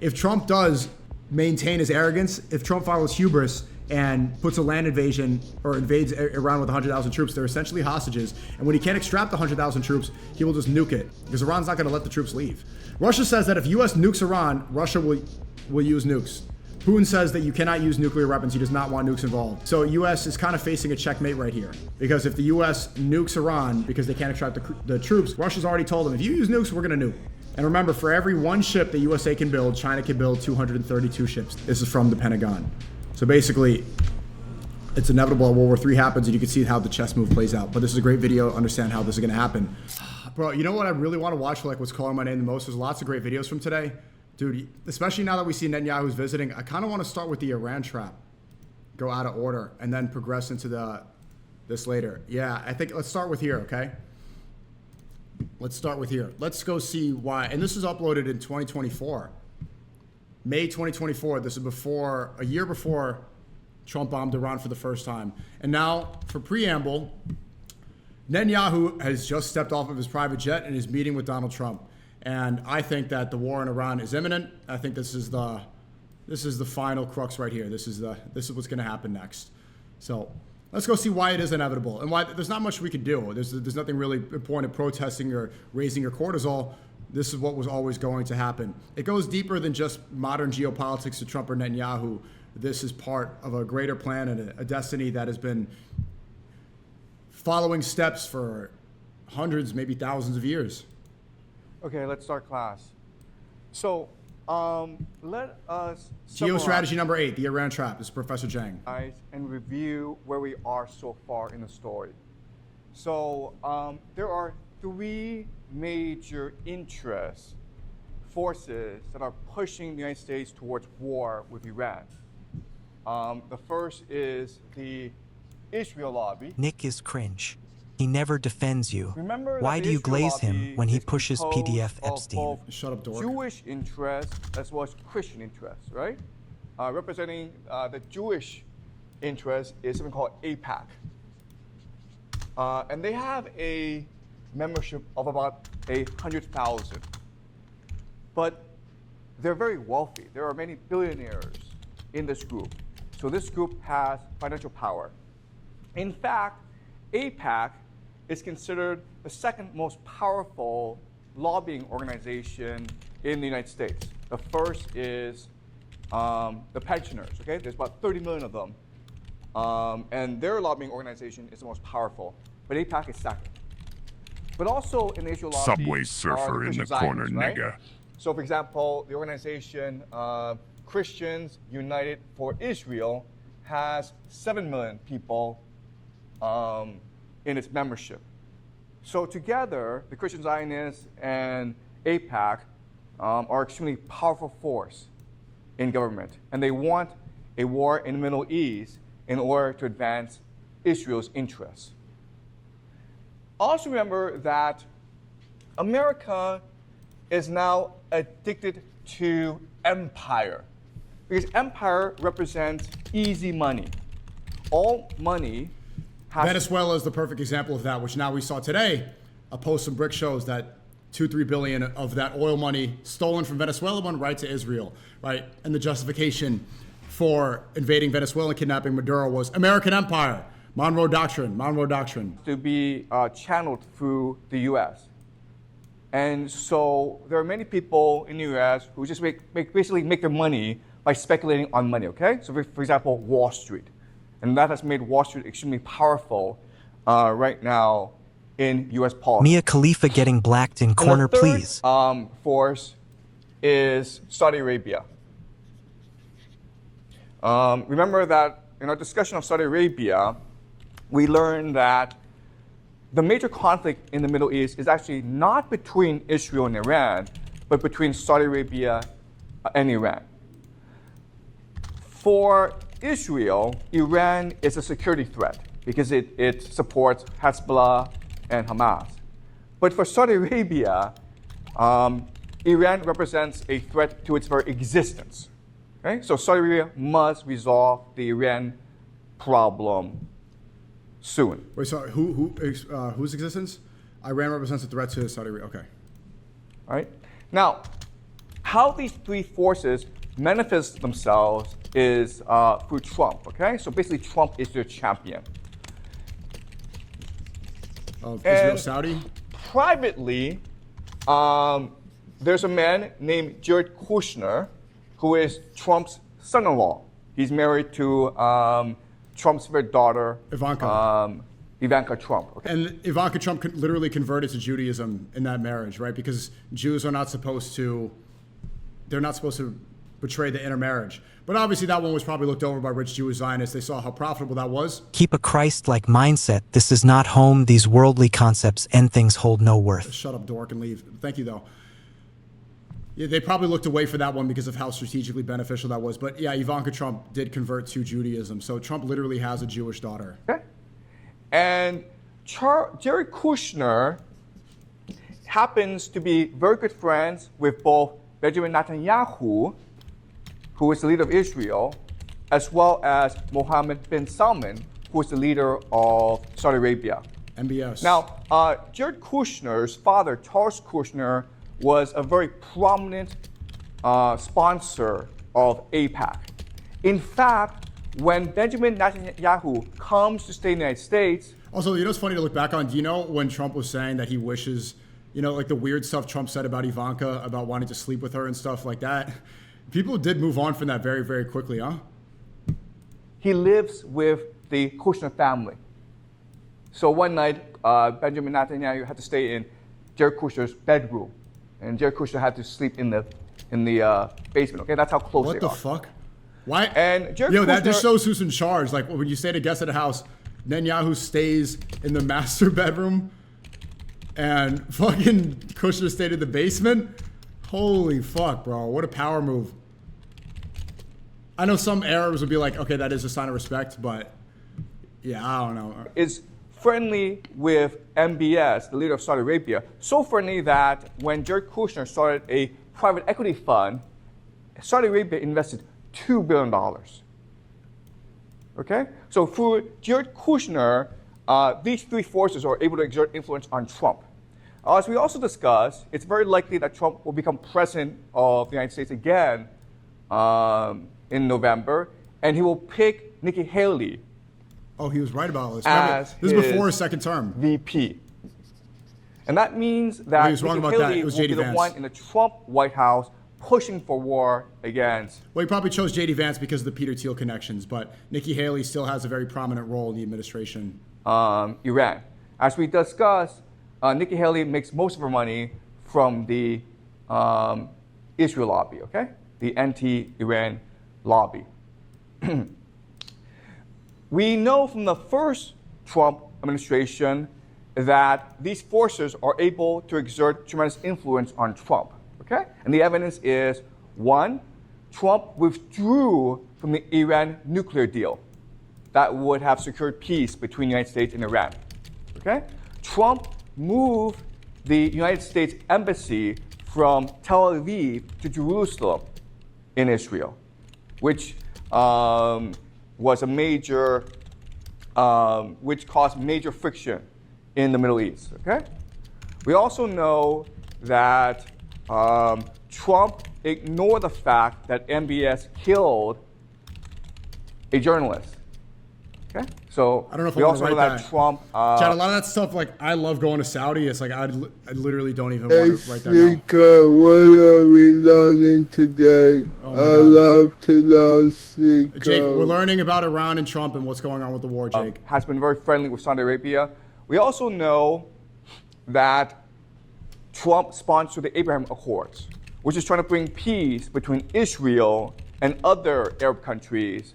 if Trump does maintain his arrogance, if Trump follows hubris and puts a land invasion or invades Iran with 100,000 troops, they're essentially hostages. And when he can't extract the 100,000 troops, he will just nuke it because Iran's not going to let the troops leave. Russia says that if U.S. nukes Iran, Russia will use nukes. Putin says that you cannot use nuclear weapons. He does not want nukes involved. So U.S. is kind of facing a checkmate right here. Because if the U.S. nukes Iran because they can't extract the troops, Russia's already told them, if you use nukes, we're going to nuke. And remember, for every one ship the USA can build, China can build 232 ships. This is from the Pentagon. So basically, it's inevitable that World War III happens, and you can see how the chess move plays out. But this is a great video to understand how this is going to happen. Bro, you know what I really want to watch for like what's calling my name the most? There's lots of great videos from today. Dude, especially now that we see Netanyahu's visiting, I kind of want to start with the Iran trap. Go out of order, and then progress into this later. Yeah, I think let's start with here, okay? Let's start with here. Let's go see why. And this is uploaded in 2024. May 2024. This is a year before Trump bombed Iran for the first time. And now, for preamble, Netanyahu has just stepped off of his private jet and is meeting with Donald Trump. And I think that the war in Iran is imminent. I think this is the final crux right here. This is what's going to happen next. So let's go see why it is inevitable and why there's not much we could do. There's nothing really important in protesting or raising your cortisol. This is what was always going to happen. It goes deeper than just modern geopolitics to Trump or Netanyahu. This is part of a greater plan and a destiny that has been following steps for hundreds, maybe thousands of years. Okay, let's start class. So let us Geostrategy number 8, the Iran trap. This is Professor Zhang. And review where we are so far in the story. So there are 3 major interests, forces that are pushing the United States towards war with Iran. The first is the Israel lobby. Nick is cringe. He never defends you. Remember Why that do the you Israel glaze lobby him when he is pushes composed PDF of Epstein? both Shut up, dork. Jewish interests as well as Christian interests, right? Representing the Jewish interest is something called AIPAC. And they have a membership of about 100,000. But they're very wealthy. There are many billionaires in this group. So this group has financial power. In fact, AIPAC is considered the second most powerful lobbying organization in the United States. The first is the pensioners, okay? There's about 30 million of them. And their lobbying organization is the most powerful. But AIPAC is second. But also in the Israel lobby Subway surfer in the corner, right? nigga. So for example, the organization Christians United for Israel has 7 million people in its membership. So together, the Christian Zionists and AIPAC are extremely powerful force in government. And they want a war in the Middle East in order to advance Israel's interests. Also remember that America is now addicted to empire, because empire represents easy money. All money has... Venezuela is the perfect example of that, which now we saw today. A post from Brick shows that 2-3 billion of that oil money stolen from Venezuela went right to Israel, right? And the justification for invading Venezuela and kidnapping Maduro was American empire, Monroe Doctrine, Monroe Doctrine. To be channeled through the U.S. And so there are many people in the U.S. who just basically make their money by speculating on money, okay? So for example, Wall Street. And that has made Wall Street extremely powerful right now in U.S. politics. Mia Khalifa getting blacked in corner, and the third, please. Force is Saudi Arabia. Remember that in our discussion of Saudi Arabia, we learned that the major conflict in the Middle East is actually not between Israel and Iran, but between Saudi Arabia and Iran. For Israel, Iran is a security threat because it supports Hezbollah and Hamas. But for Saudi Arabia, Iran represents a threat to its very existence. Okay? So Saudi Arabia must resolve the Iran problem soon. Wait, sorry, whose existence? Iran represents a threat to Saudi Arabia. Okay. All right. Now, How these three forces manifest themselves is through Trump, okay? So basically Trump is their champion. Israel And Saudi? privately, there's a man named Jared Kushner who is Trump's son-in-law. He's married to Trump's favorite daughter, Ivanka Trump. Okay? And Ivanka Trump literally converted to Judaism in that marriage, right? Because Jews are not supposed to, they're not supposed to betray the intermarriage. But obviously that one was probably looked over by rich Jewish Zionists. They saw how profitable that was. Keep a Christ-like mindset. This is not home. These worldly concepts and things hold no worth. Shut up, dork, and leave. Thank you, though. Yeah, they probably looked away for that one because of how strategically beneficial that was. But yeah, Ivanka Trump did convert to Judaism. So Trump literally has a Jewish daughter. Okay? And Jared Kushner happens to be very good friends with both Benjamin Netanyahu, who is the leader of Israel, as well as Mohammed bin Salman, who is the leader of Saudi Arabia. MBS. Now, Jared Kushner's father, Charles Kushner, was a very prominent sponsor of AIPAC. In fact, when Benjamin Netanyahu comes to stay in the United States... Also, you know what's funny to look back on? Do you know when Trump was saying that he wishes, you know, like the weird stuff Trump said about Ivanka, about wanting to sleep with her and stuff like that? People did move on from that very, very quickly, huh? He lives with the Kushner family. So one night, Benjamin Netanyahu had to stay in Jared Kushner's bedroom, and Jared Kushner had to sleep in the basement. Okay, that's how close they are. What the fuck? Why? And Jared Yo, Kushner, that just shows who's in charge. Like when you stay to guest at a house, Netanyahu stays in the master bedroom, and fucking Kushner stayed in the basement. Holy fuck, bro! What a power move. I know some Arabs would be like, okay, that is a sign of respect, but yeah, I don't know. Is friendly with MBS, the leader of Saudi Arabia, so friendly that when Jared Kushner started a private equity fund, Saudi Arabia invested $2 billion. Okay? So through Jared Kushner, these three forces are able to exert influence on Trump. As we also discussed, it's very likely that Trump will become president of the United States again in November, and he will pick Nikki Haley. Oh, he was right about this. As This is before his second term. VP. And that means that he was wrong Nikki about that. Haley It was will be J.D. the Vance. one in the Trump White House pushing for war against. Well, he probably chose J.D. Vance because of the Peter Thiel connections, but Nikki Haley still has a very prominent role in the administration. Iran. As we discussed, Nikki Haley makes most of her money from the Israel lobby, okay? The anti-Iran lobby. We know from the first Trump administration that these forces are able to exert tremendous influence on Trump, okay? And the evidence is, one, Trump withdrew from the Iran nuclear deal that would have secured peace between the United States and Iran, okay? Trump moved the United States embassy from Tel Aviv to Jerusalem in Israel, which was a major, which caused major friction in the Middle East, okay? We also know that Trump ignored the fact that MBS killed a journalist, okay? So I don't know if we I also want to know write that Trump... Chad, a lot of that stuff, like, I love going to Saudi. It's like, I literally don't even want to write that down. SNEAKO, what are we learning today? Oh I love to know SNEAKO. Jake, we're learning about Iran and Trump and what's going on with the war, Jake. Has been very friendly with Saudi Arabia. We also know that Trump sponsored the Abraham Accords, which is trying to bring peace between Israel and other Arab countries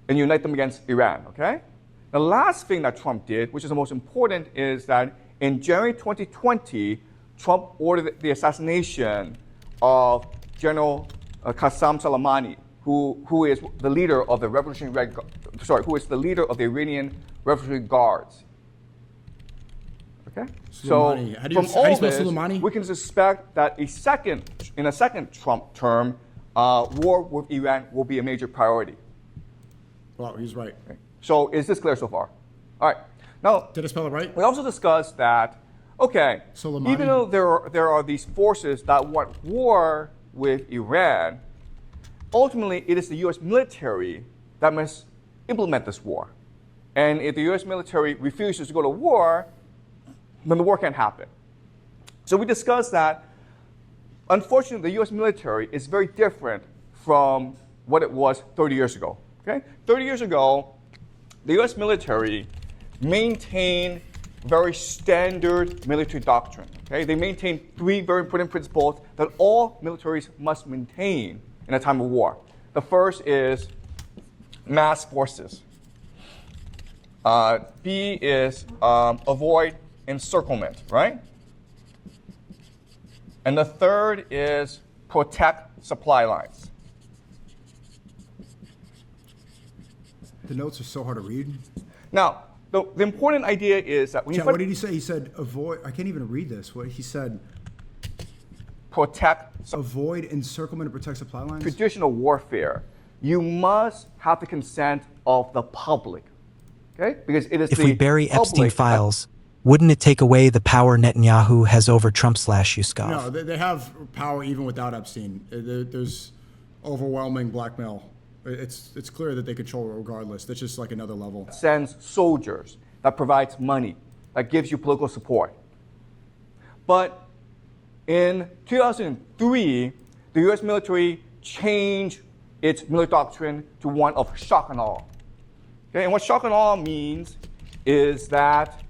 and unite them against Iran, okay? The last thing that Trump did, which is the most important, is that in January 2020, Trump ordered the assassination of General Qasem Soleimani, who is the leader of the who is the leader of the Iranian Revolutionary Guards. Okay? Soleimani. So How do from you all spell this, Soleimani? we can suspect that in a second Trump term, war with Iran will be a major priority. Wow, he's right. Okay. So is this clear so far? All right. Now, Did I spell it right? we also discussed that, okay, Soleimani. even though there are these forces that want war with Iran, ultimately it is the US military that must implement this war. And if the US military refuses to go to war, then the war can't happen. So we discussed that, unfortunately, the US military is very different from what it was 30 years ago. Okay? 30 years ago, the US military maintained very standard military doctrine. Okay? They maintained three very important principles that all militaries must maintain in a time of war. The first is mass forces. B is avoid encirclement, right? And the third is protect supply lines. The notes are so hard to read. Now, the important idea is that when Chad, what did he say? He said avoid. I can't even read this. What he said. Avoid encirclement and protect supply lines. Traditional warfare, you must have the consent of the public. Okay? Because it is If the we bury public Epstein files, wouldn't it take away the power Netanyahu has over Trump/Yuskov? No, they have power even without Epstein. There's overwhelming blackmail. It's clear that they control it regardless. That's just like another level. Sends soldiers, that provides money, that gives you political support. But in 2003, the US military changed its military doctrine to one of shock and awe. Okay? And what shock and awe means is that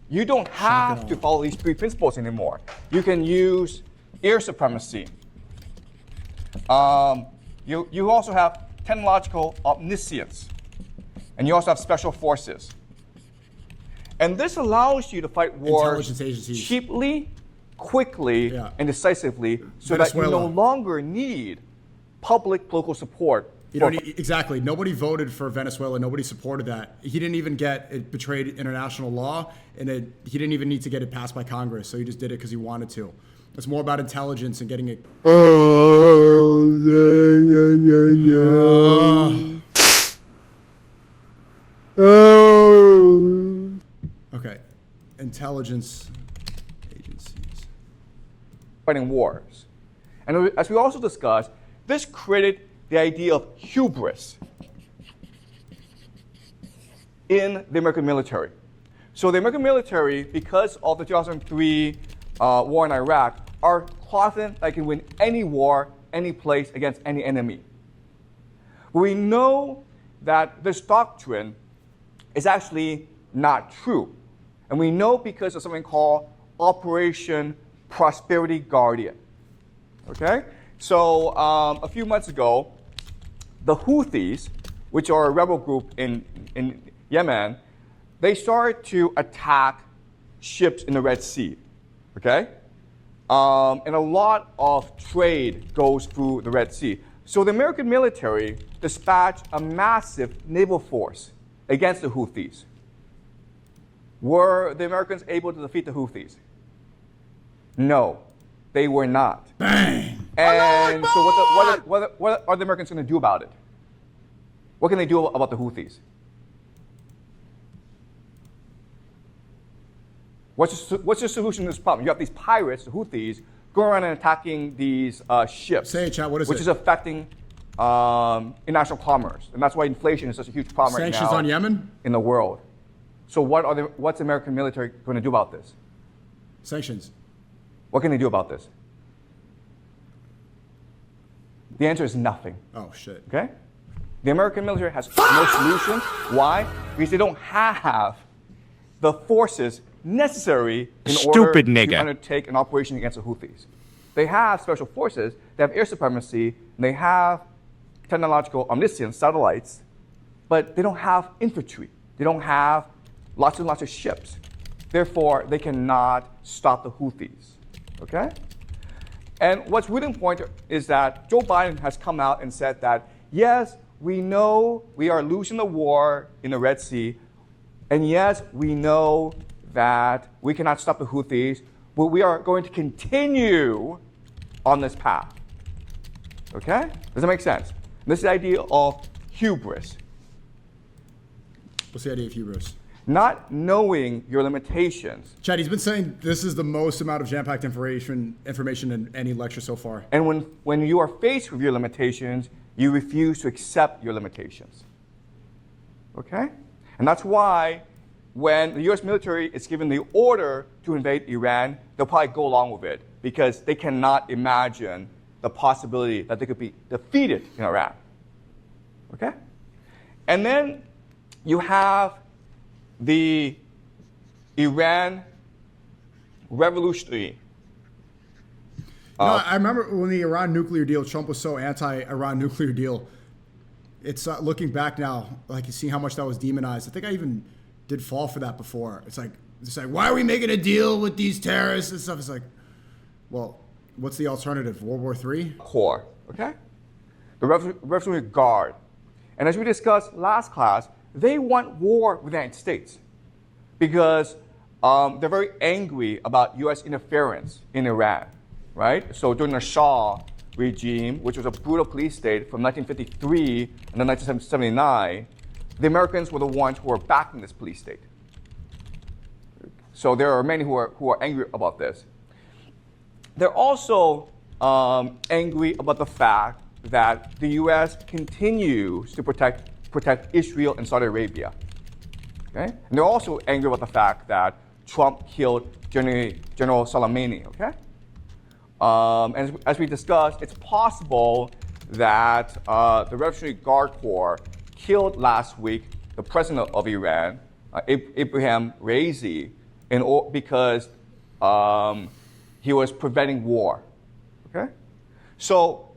you don't have to follow these three principles anymore. You can use air supremacy. You also have technological omniscience. And you also have special forces. And this allows you to fight wars cheaply, quickly, and decisively so that you no longer need public political support. You don't need, exactly. Nobody voted for Venezuela. Nobody supported that. He didn't even get it betrayed international law, and he didn't even need to get it passed by Congress. So he just did it because he wanted to. It's more about intelligence and getting it. Okay, intelligence agencies fighting wars, and as we also discussed, this created the idea of hubris in the American military. So the American military, because of the 2003 war in Iraq, are confident they can win any war, any place, against any enemy. We know that this doctrine is actually not true. And we know because of something called Operation Prosperity Guardian. Okay? So a few months ago, the Houthis, which are a rebel group in Yemen, they started to attack ships in the Red Sea. Okay? And a lot of trade goes through the Red Sea. So the American military dispatched a massive naval force against the Houthis. Were the Americans able to defeat the Houthis? No, they were not. Bang! And so what are the Americans going to do about it? What can they do about the Houthis? What's the solution to this problem? You have these pirates, the Houthis, going around and attacking these ships. Say it, Chad, what is which it? is affecting international commerce. And that's why inflation is such a huge problem Sanctions right now on Yemen? in the world. So what's the American military going to do about this? Sanctions. What can they do about this? The answer is nothing. Oh, shit. Okay? The American military has no solution. Why? Because they don't have the forces necessary in order to undertake an operation against the Houthis. They have special forces, they have air supremacy, and they have technological omniscience, satellites, but they don't have infantry. They don't have lots and lots of ships. Therefore, they cannot stop the Houthis. Okay? And what's really important is that Joe Biden has come out and said that, yes, we know we are losing the war in the Red Sea, and yes, we know that we cannot stop the Houthis, but we are going to continue on this path. Okay? Does that make sense? This is the idea of hubris. What's the idea of hubris? Not knowing your limitations. Chad, he's been saying this is the most amount of jam-packed information in any lecture so far. And when you are faced with your limitations, you refuse to accept your limitations. Okay? And that's why when the US military is given the order to invade Iran, they'll probably go along with it because they cannot imagine the possibility that they could be defeated in Iran. Okay? And then you have the Iran revolutionary. No, I remember when the Iran nuclear deal, Trump was so anti-Iran nuclear deal. It's looking back now, like you see how much that was demonized. I think I even did fall for that before. It's like, why are we making a deal with these terrorists and stuff? It's like, well, what's the alternative? World War III? Corps, okay? The Revolutionary Guard. And as we discussed last class, they want war with the United States because they're very angry about U.S. interference in Iran, right? So during the Shah regime, which was a brutal police state from 1953 and then 1979, the Americans were the ones who were backing this police state. So there are many who are angry about this. They're also angry about the fact that the U.S. continues to protect Israel and Saudi Arabia. Okay? And they're also angry about the fact that Trump killed General Soleimani. Okay? And as we discussed, it's possible that the Revolutionary Guard Corps killed last week the president of Iran, Ibrahim Raisi, because he was preventing war. Okay? So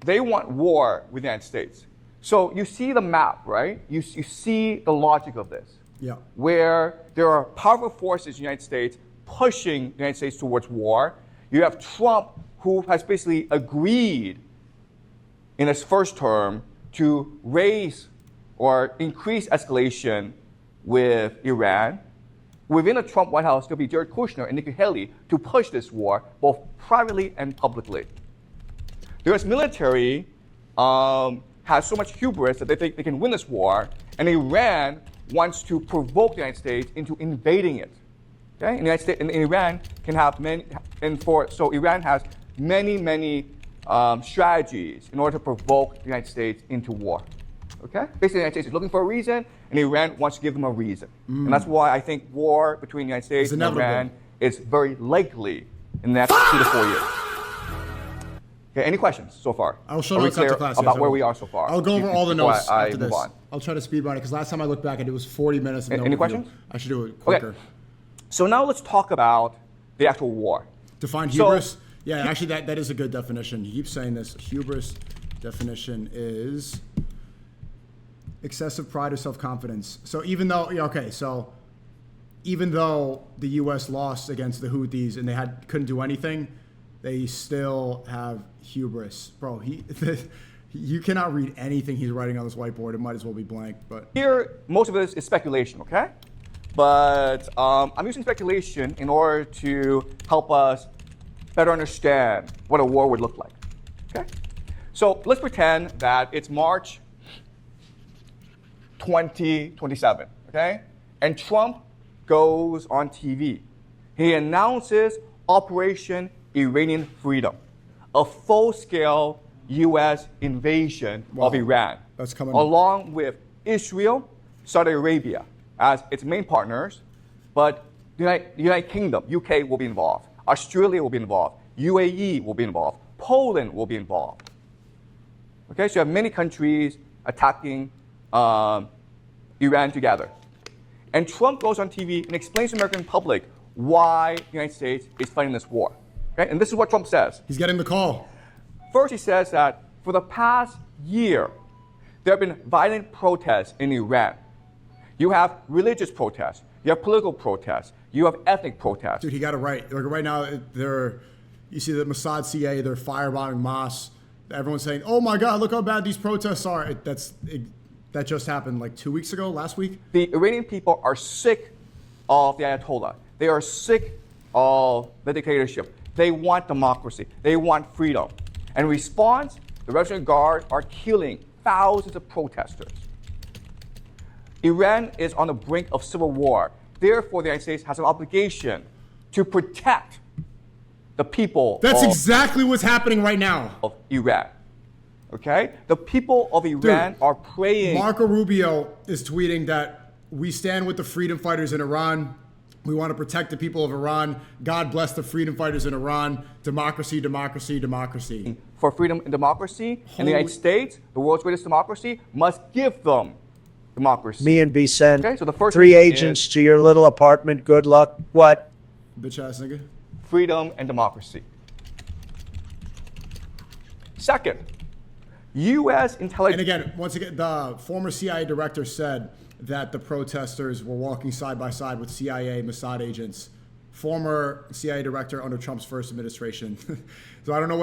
they want war with the United States. So you see the map, right? You see the logic of this. Yeah. Where there are powerful forces in the United States pushing the United States towards war. You have Trump, who has basically agreed in his first term to raise or increase escalation with Iran. Within the Trump White House, there'll be Jared Kushner and Nikki Haley to push this war, both privately and publicly. The U.S. military has so much hubris that they think they can win this war, and Iran wants to provoke the United States into invading it. Okay? And the United States and Iran can have many, so Iran has many strategies in order to provoke the United States into war. Okay? Basically, the United States is looking for a reason, and Iran wants to give them a reason. And that's why I think war between the United States and Iran is very likely in the next 2 to 4 years. Okay, any questions so far? I'll show notes after class about where we are so far. I'll go over all the notes after this. On. I'll try to speed run it because last time I looked back, it was 40 minutes. Of Any questions? I should do it quicker. Okay. So now let's talk about the actual war. Define hubris. Yeah, actually, that is a good definition. You keep saying this. Hubris definition is excessive pride or self-confidence. So even though the U.S. lost against the Houthis and they couldn't do anything, they still have hubris. Bro, you cannot read anything he's writing on this whiteboard. It might as well be blank. But here, most of this is speculation, okay? But I'm using speculation in order to help us better understand what a war would look like, okay? So let's pretend that it's March 2027, okay? And Trump goes on TV. He announces Operation Iranian Freedom, a full-scale U.S. invasion of Iran, that's coming along with Israel, Saudi Arabia as its main partners, but the United Kingdom, UK will be involved, Australia will be involved, UAE will be involved, Poland will be involved. Okay, so you have many countries attacking Iran together. And Trump goes on TV and explains to the American public why the United States is fighting this war. Okay? And this is what Trump says. He's getting the call. First, he says that for the past year, there have been violent protests in Iran. You have religious protests, you have political protests, you have ethnic protests. Dude, he got it right. Like right now, you see the Mossad CIA, they're firebombing mosques. Everyone's saying, "Oh my God, look how bad these protests are." That just happened like 2 weeks ago, last week. The Iranian people are sick of the Ayatollah. They are sick of the dictatorship. They want democracy. They want freedom. And in response, the Revolutionary Guard are killing thousands of protesters. Iran is on the brink of civil war. Therefore, the United States has an obligation to protect the people That's exactly what's happening right now. of Iran. Okay? The people of Iran are praying. Marco Rubio is tweeting that we stand with the freedom fighters in Iran. We want to protect the people of Iran. God bless the freedom fighters in Iran. Democracy, democracy, democracy. For freedom and democracy, and the United States, the world's greatest democracy, must give them democracy. Me and B sent Okay, so the first 3 reason agents is to your little apartment. Good luck. What? Bitch ass nigga. freedom and democracy. Second, U.S. And intelligence. again, once again, the former CIA director said that the protesters were walking side by side with CIA Mossad agents. Former CIA director under Trump's first administration. So I don't know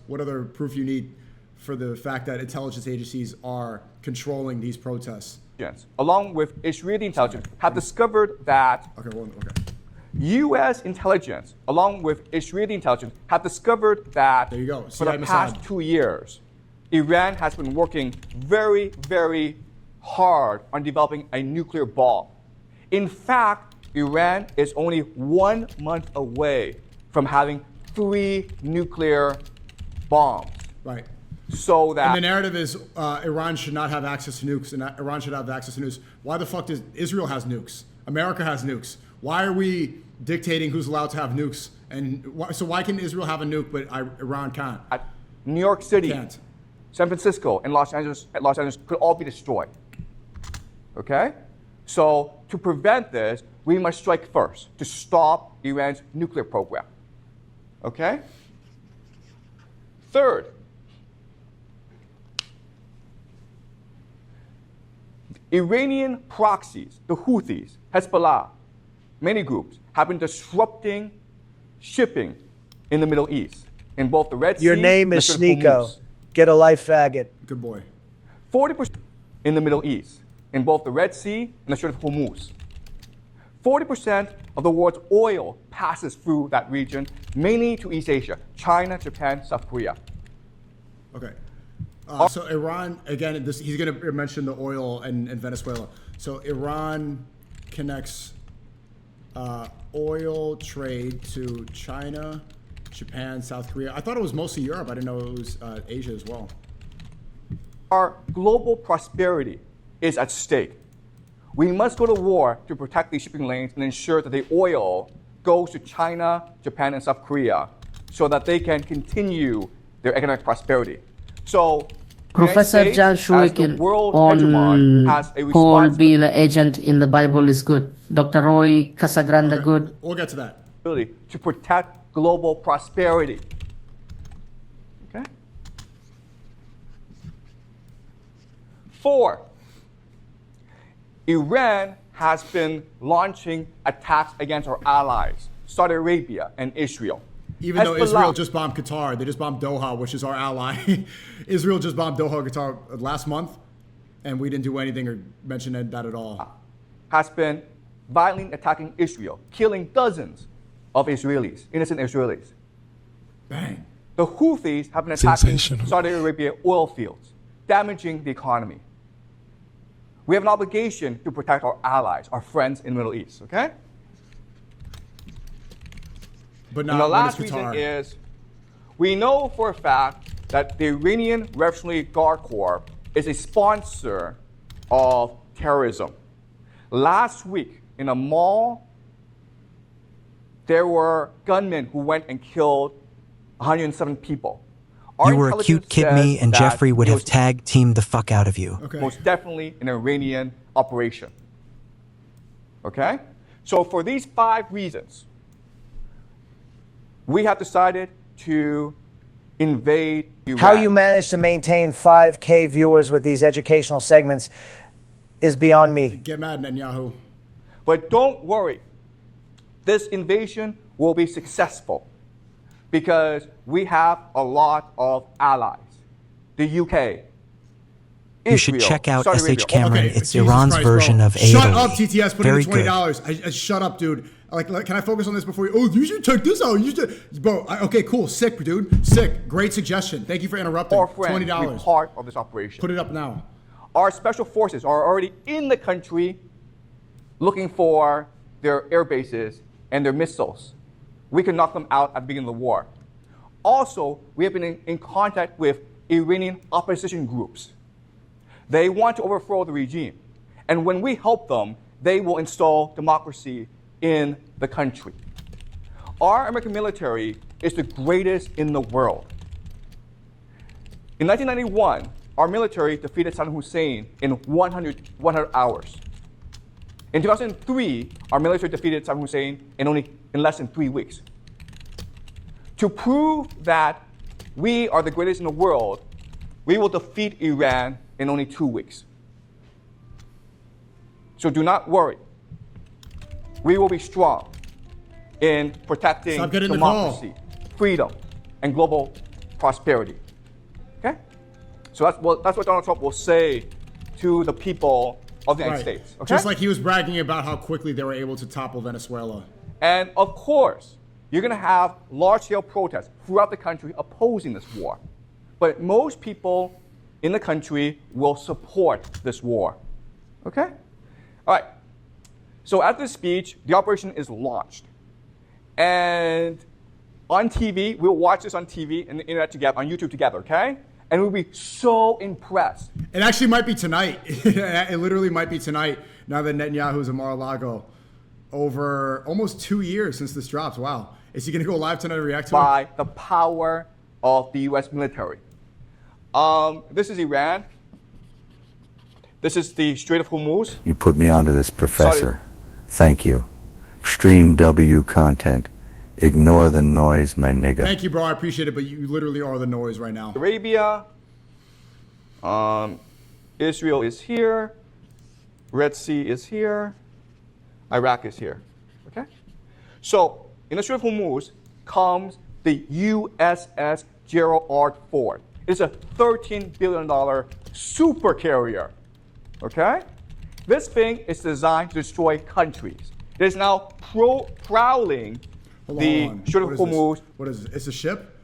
what other proof you need for the fact that intelligence agencies are controlling these protests. Along with Israeli intelligence, have discovered that Okay, well, okay. U.S. intelligence, along with Israeli intelligence, have discovered that There you go. for the CIA past Mossad. 2 years, Iran has been working very, very hard on developing a nuclear bomb. In fact, Iran is only 1 month away from having 3 nuclear bombs. Right. So that And the narrative is Iran should not have access to nukes, and Iran should have access to nukes. Why the fuck does Israel has nukes? America has nukes. Why are we dictating who's allowed to have nukes? And so why can Israel have a nuke but Iran can't? New York City, Can't. San Francisco, and Los Angeles could all be destroyed. Okay? So to prevent this, we must strike first to stop Iran's nuclear program. Okay? Third, Iranian proxies, the Houthis, Hezbollah, many groups have been disrupting shipping in the Middle East, in both the Red Sea Your name and is the Strait of SNEAKO. Hormuz. Get a life faggot. Good boy. 40% in the Middle East, in both the Red Sea and the Strait of Hormuz. 40% of the world's oil passes through that region, mainly to East Asia, China, Japan, South Korea. Okay. So Iran, again, he's going to mention the oil and Venezuela. So Iran connects oil trade to China, Japan, South Korea. I thought it was mostly Europe. I didn't know it was Asia as well. Our global prosperity is at stake. We must go to war to protect these shipping lanes and ensure that the oil goes to China, Japan, and South Korea so that they can continue their economic prosperity. So, Professor United John States, as the Schweiken world hegemon, on has a Paul responsibility be the agent in the Bible is good. Dr. Roy Casagrande good. We'll get to that. to protect global prosperity. Okay? 4, Iran has been launching attacks against our allies, Saudi Arabia and Israel. Even though Hezbollah- Israel just bombed Qatar, they just bombed Doha, which is our ally. Israel just bombed Doha, Qatar last month, and we didn't do anything or mention that at all. has been violently attacking Israel, killing dozens of Israelis, innocent Israelis. Bang. The Houthis have been attacking Sensational. Saudi Arabia oil fields, damaging the economy. We have an obligation to protect our allies, our friends in the Middle East, okay? But And the not when last it's reason Qatar. is we know for a fact that the Iranian Revolutionary Guard Corps is a sponsor of terrorism. Last week in a mall, there were gunmen who went and killed 107 people. Our You were a cute intelligence kid says me, and that Jeffrey would it have was tag teamed the fuck out of you. Okay. most definitely an Iranian operation. Okay? So for these 5 reasons, we have decided to invade Iraq. How you manage to maintain 5K viewers with these educational segments is beyond me. Get mad, Netanyahu. But don't worry. This invasion will be successful because we have a lot of allies. The UK, You should Israel, check out Saudi SH Arabia. Cameron. Okay, It's Jesus Iran's Christ, version bro. of Shut Italy. up, TTS. Put Very in the good. $20. Shut up, dude. Like, can I focus on this before you? Oh, you should check this out. You should, bro. Okay, cool. Sick, dude. Sick. Great suggestion. Thank you for interrupting. Our friends be $20. part of this operation. Put it up now. our special forces are already in the country looking for their air bases and their missiles. We can knock them out at the beginning of the war. Also, we have been in contact with Iranian opposition groups. They want to overthrow the regime. And when we help them, they will install democracy in the country. Our American military is the greatest in the world. In 1991, our military defeated Saddam Hussein in 100 hours. In 2003, our military defeated Saddam Hussein in less than 3 weeks. To prove that we are the greatest in the world, we will defeat Iran in only 2 weeks. So do not worry. We will be strong in protecting democracy, freedom, and global prosperity. Okay? So that's what Donald Trump will say to the people of the United States. Okay? Just like he was bragging about how quickly they were able to topple Venezuela. And of course, you're going to have large-scale protests throughout the country opposing this war. But most people in the country will support this war. Okay? All right. So after the speech, the operation is launched. And on TV, we'll watch this on TV and the internet together, on YouTube together, okay? And we'll be so impressed. It actually might be tonight. It literally might be tonight, now that Netanyahu's in Mar-a-Lago. Over almost 2 years since this drops. Wow. Is he going to go live tonight and react to it? By the power of the U.S. military. This is Iran. This is the Strait of Hormuz. You put me onto this, Professor. Thank you. Stream W content. Ignore the noise, my nigga. Thank you, bro. I appreciate it, but you literally are the noise right now. Arabia. Israel is here. Red Sea is here. Iraq is here. Okay? So, in the Strait of Hormuz comes the USS Gerald R. Ford. It's a $13 billion super carrier. Okay? This thing is designed to destroy countries. It is now prowling the Strait of Hormuz. What is this? It's a ship?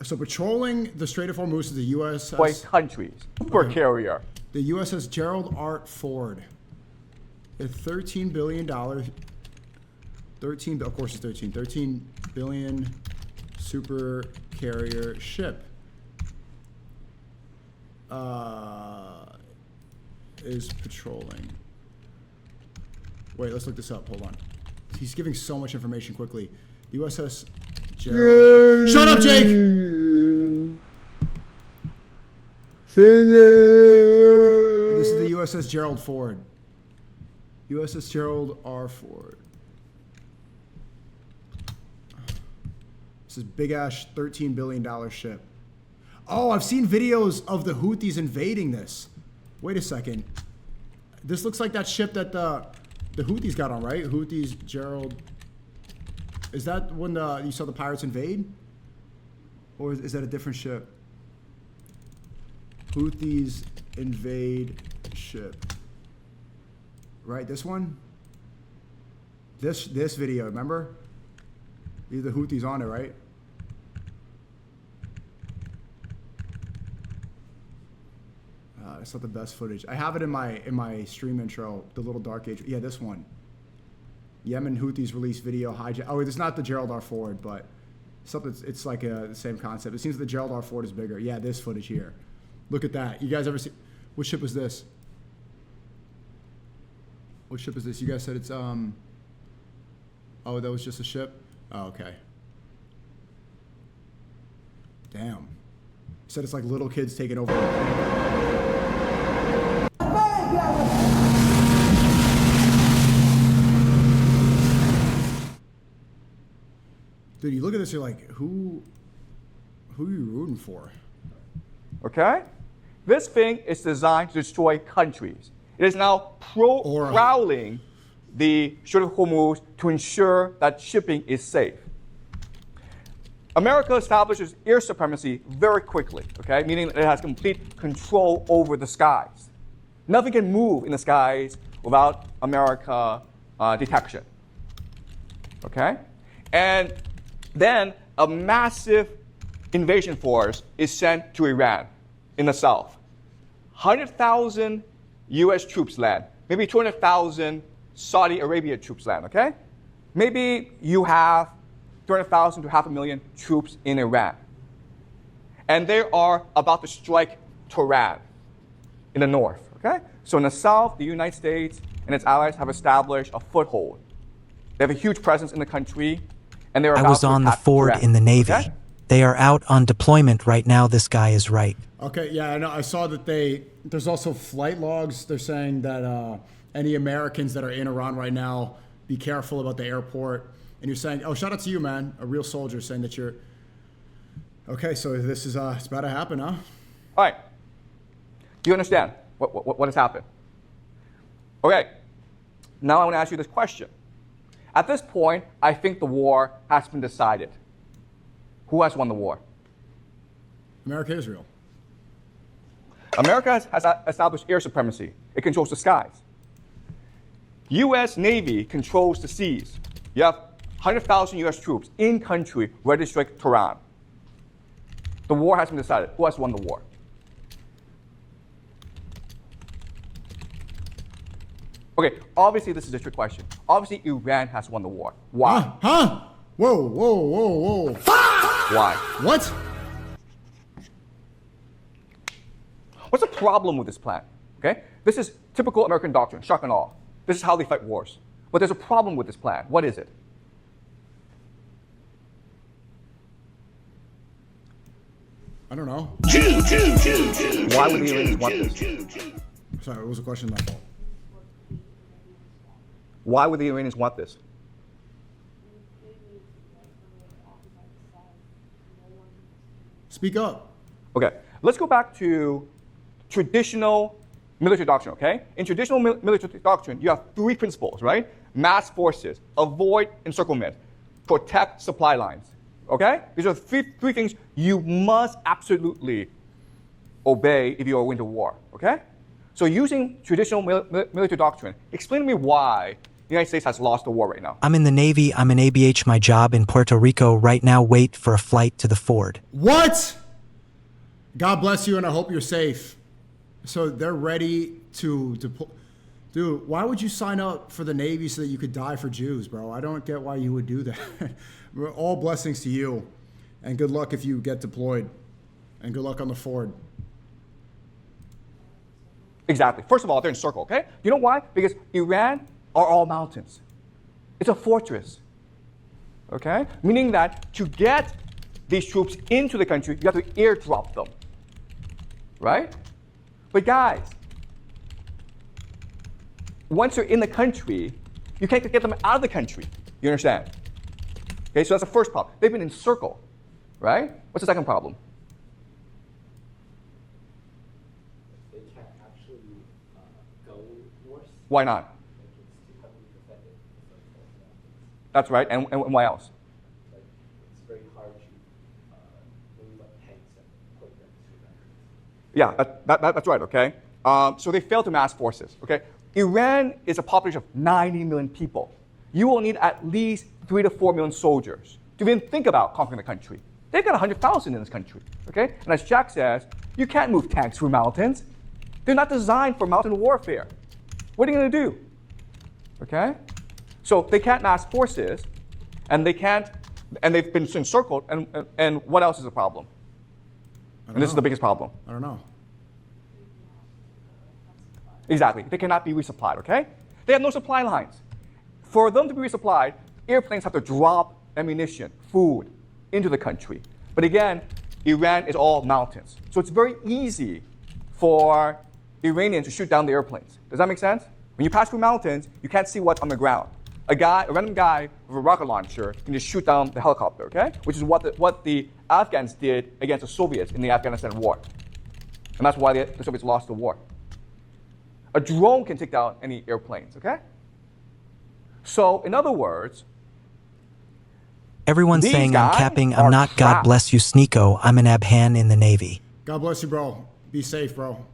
So patrolling the Strait of Hormuz is the USS... Destroy countries. Super carrier. The USS Gerald R. Ford. A $13 billion... of course it's 13. $13 billion super carrier ship. Is patrolling. Wait, let's look this up. Hold on. He's giving so much information quickly. USS Gerald. Shut up, Jake! This is the USS Gerald Ford. USS Gerald R. Ford. This is big ass $13 billion ship. Oh, I've seen videos of the Houthis invading this. Wait a second. This looks like that ship that the Houthis got on, right? Houthis, Gerald. Is that when you saw the pirates invade? Or is that a different ship? Houthis invade ship. Right, this one? This video, remember? These are the Houthis on it, right? It's not the best footage. I have it in my stream intro, the little dark age. Yeah, this one. Yemen Houthis release video hijack. Oh, it's not the Gerald R. Ford, but something. It's like the same concept. It seems the Gerald R. Ford is bigger. Yeah, this footage here. Look at that. You guys ever see? What ship was this? What ship is this? You guys said it's Oh, that was just a ship. Oh, okay. Damn. You said it's like little kids taking over. Dude, you look at this, you're like, who are you rooting for? Okay? This thing is designed to destroy countries. It is now prowling the Strait of Hormuz to ensure that shipping is safe. America establishes air supremacy very quickly, okay? Meaning that it has complete control over the skies. Nothing can move in the skies without America detection, okay? And then a massive invasion force is sent to Iran in the south. 100,000 US troops land, maybe 200,000 Saudi Arabia troops land, okay? Maybe you have 200,000 to 500,000 troops in Iran. And they are about to strike Tehran in the north, okay? So in the south, the United States and its allies have established a foothold. They have a huge presence in the country, and they're I about was to on the attack Ford Tehran, in the Navy. okay? They are out on deployment right now. This guy is right. Okay, yeah, I know. I saw that there's also flight logs. They're saying that any Americans that are in Iran right now, be careful about the airport. And you're saying, oh, shout out to you, man, a real soldier, saying that you're. Okay, so this is it's about to happen, huh? All right. Do you understand what has happened? Okay. Now I want to ask you this question. At this point, I think the war has been decided. Who has won the war? America, Israel. America has established air supremacy. It controls the skies. U.S. Navy controls the seas. You have 100,000 U.S. troops in country ready to strike Tehran. The war has been decided. Who has won the war? Okay, obviously this is a trick question. Obviously Iran has won the war. Why? Huh? Whoa, whoa, whoa, whoa. Why? What? What's the problem with this plan? Okay, this is typical American doctrine, shock and awe. This is how they fight wars. But there's a problem with this plan. What is it? I don't know. Why would the Iranians want this? Sorry, what was the question? My fault. Why would the Iranians want this? Speak up. Okay, let's go back to traditional military doctrine, okay? In traditional military doctrine, you have three principles, right? Mass forces, avoid encirclement, protect supply lines, okay? These are three things you must absolutely obey if you are going to war, okay? So using traditional military doctrine, explain to me why the United States has lost the war right now. I'm in the Navy. I'm an ABH. My job in Puerto Rico right now. Wait for a flight to the Ford. What? God bless you, and I hope you're safe. So they're ready to dude, why would you sign up for the Navy so that you could die for Jews, bro? I don't get why you would do that. All blessings to you, and good luck if you get deployed, and good luck on the Ford. Exactly. First of all, they're encircled, okay? You know why? Because Iran are all mountains. It's a fortress, okay? Meaning that to get these troops into the country, you have to airdrop them, right? But guys, once you're in the country, you can't get them out of the country. You understand? Okay, so that's the first problem. They've been encircled, right? What's the second problem? They can't actually go north. Why not? It's too heavily defended. That's right. And why else? Like, it's very hard to move like tanks and put them through that. Yeah, that's right, okay? So they failed to mass forces, okay? Iran is a population of 90 million people. You will need at least 3 to 4 million soldiers to even think about conquering the country. They've got 100,000 in this country, okay? And as Jack says, you can't move tanks through mountains. They're not designed for mountain warfare. What are you going to do, okay? So they can't mass forces, and they've been encircled, and what else is the problem? And this is the biggest problem. I don't know. Exactly. They cannot be resupplied, okay? They have no supply lines. For them to be resupplied, airplanes have to drop ammunition, food, into the country. But again, Iran is all mountains. So it's very easy for Iranians to shoot down the airplanes. Does that make sense? When you pass through mountains, you can't see what's on the ground. A random guy with a rocket launcher can just shoot down the helicopter, okay? Which is what the Afghans did against the Soviets in the Afghanistan war. And that's why the Soviets lost the war. A drone can take down any airplanes, okay? So, in other words, Everyone's these saying I'm guys capping. are I'm not. God trapped. bless you, SNEAKO. I'm an Abhan in the Navy. God bless you, bro. Be safe, bro.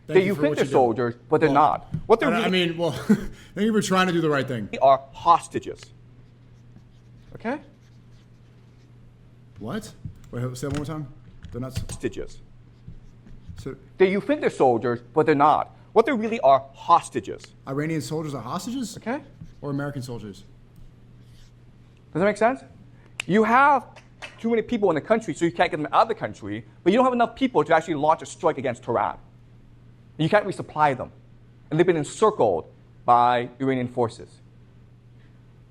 That you for think what they're you do. soldiers, but they're not. What they're I really mean, well, thank you for trying to do the right thing. are hostages. Okay? What? Wait, say that one more time. They're not Hostages. So You think they're soldiers, but they're not. What they really are hostages. Iranian soldiers are hostages? Okay? Or American soldiers? Does that make sense? You have too many people in the country, so you can't get them out of the country, but you don't have enough people to actually launch a strike against Tehran. You can't resupply them. And they've been encircled by Iranian forces.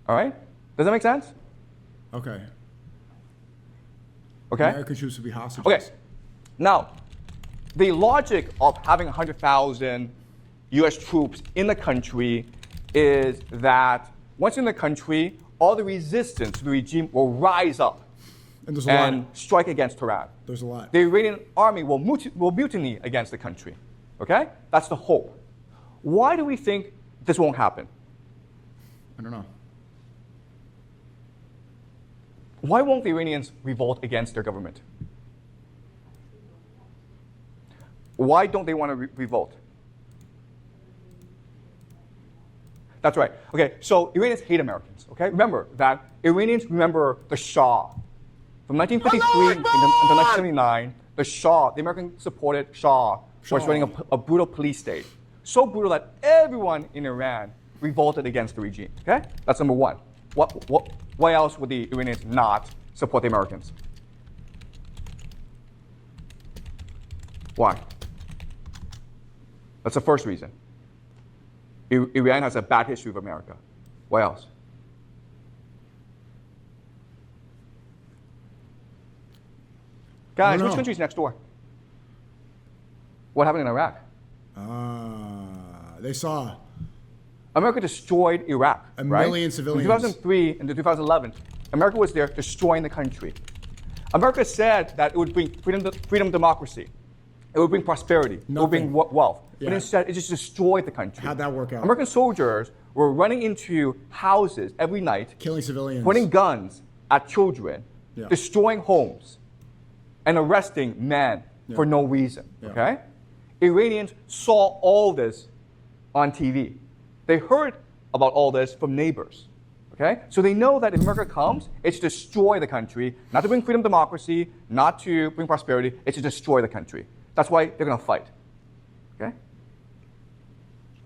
All right? Does that make sense? Okay. Okay? American troops would be hostages. Okay. Now, the logic of having 100,000 US troops in the country is that once in the country, all the resistance to the regime will rise up And there's a and lot. strike against Tehran. There's a lot. The Iranian army will mutiny against the country. Okay? That's the hope. Why do we think this won't happen? I don't know. Why won't the Iranians revolt against their government? Why don't they want to revolt? That's right. Okay, so Iranians hate Americans. Okay, remember that Iranians remember the Shah. From 1953 until 1979, the Shah, the American-supported Shah, was running a brutal police state. So brutal that everyone in Iran revolted against the regime. Okay, that's number one. Why else would the Iranians not support the Americans? Why? That's the first reason. Iran has a bad history with America. Why else? Guys, which country's next door? What happened in Iraq? They saw America destroyed Iraq. a million civilians. In 2003 and 2011, America was there destroying the country. America said that it would bring freedom, democracy. It would bring prosperity. It would bring wealth. Yeah. But instead, it just destroyed the country. How'd that work out? American soldiers were running into houses every night, Killing civilians. pointing guns at children, Yeah. destroying homes, and arresting men for no reason. Yeah. Okay? Iranians saw all this on TV. They heard about all this from neighbors. Okay? So they know that if America comes, it's to destroy the country, not to bring freedom, democracy, not to bring prosperity, it's to destroy the country. That's why they're going to fight. Okay?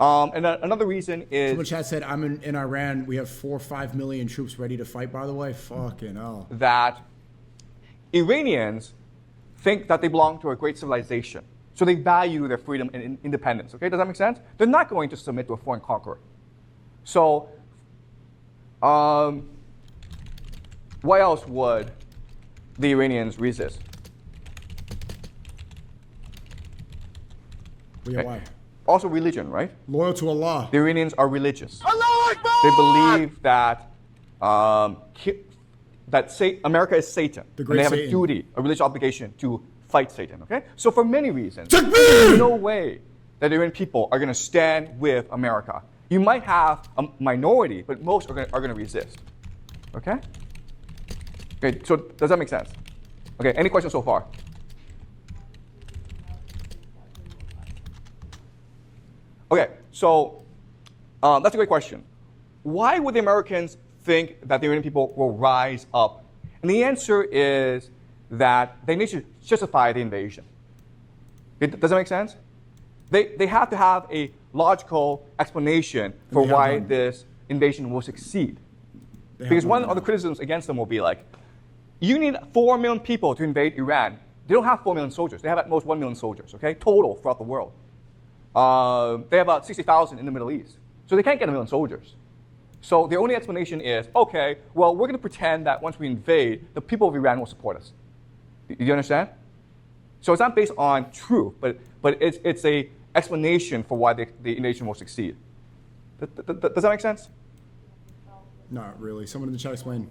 And another reason is Someone chat said, I'm in Iran. We have 4 or 5 million troops ready to fight, by the way. Fucking hell. that Iranians think that they belong to a great civilization. So they value their freedom and independence. Okay, does that make sense? They're not going to submit to a foreign conqueror. So, why else would the Iranians resist? Yeah, why? Also religion, right? Loyal to Allah. The Iranians are religious. They believe that America is Satan. The and great they have a Satan. duty, a religious obligation to fight Satan. Okay? So for many reasons, Takbir! there's no way that Iranian people are going to stand with America. You might have a minority, but most are going to resist. Okay? Okay, so does that make sense? Okay, any questions so far? Okay, so that's a great question. Why would the Americans think that the Iranian people will rise up? And the answer is that they need to justify the invasion. Does that make sense? They have to have a logical explanation for why this invasion will succeed. Because one of the criticisms against them will be like, you need 4 million people to invade Iran. They don't have 4 million soldiers. They have at most 1 million soldiers, okay, total throughout the world. They have about 60,000 in the Middle East. So they can't get 1 million soldiers. So the only explanation is, okay, well, we're going to pretend that once we invade, the people of Iran will support us. Do you understand? So it's not based on truth, but it's a explanation for why the invasion will succeed. Does that make sense? Not really. Someone in the chat explain.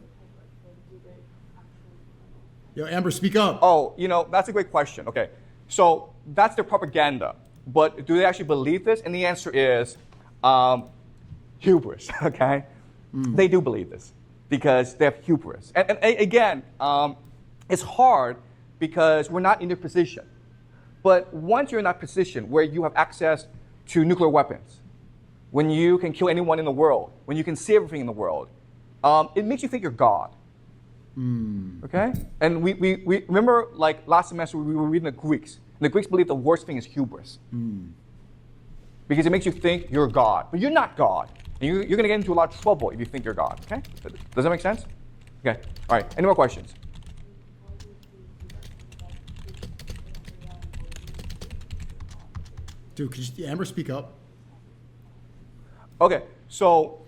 Yo, Amber, speak up. Oh, that's a great question. Okay, so that's their propaganda. But do they actually believe this? And the answer is hubris, okay? They do believe this because they have hubris. And again, it's hard because we're not in their position. But once you're in that position where you have access to nuclear weapons, when you can kill anyone in the world, when you can see everything in the world, it makes you think you're God. Okay? And we remember, like last semester, we were reading the Greeks. And The Greeks believe the worst thing is hubris. Because it makes you think you're God, but you're not God. And you're going to get into a lot of trouble if you think you're God, okay? Does that make sense? Okay, all right, any more questions? Dude, could you, Amber, speak up? Okay, so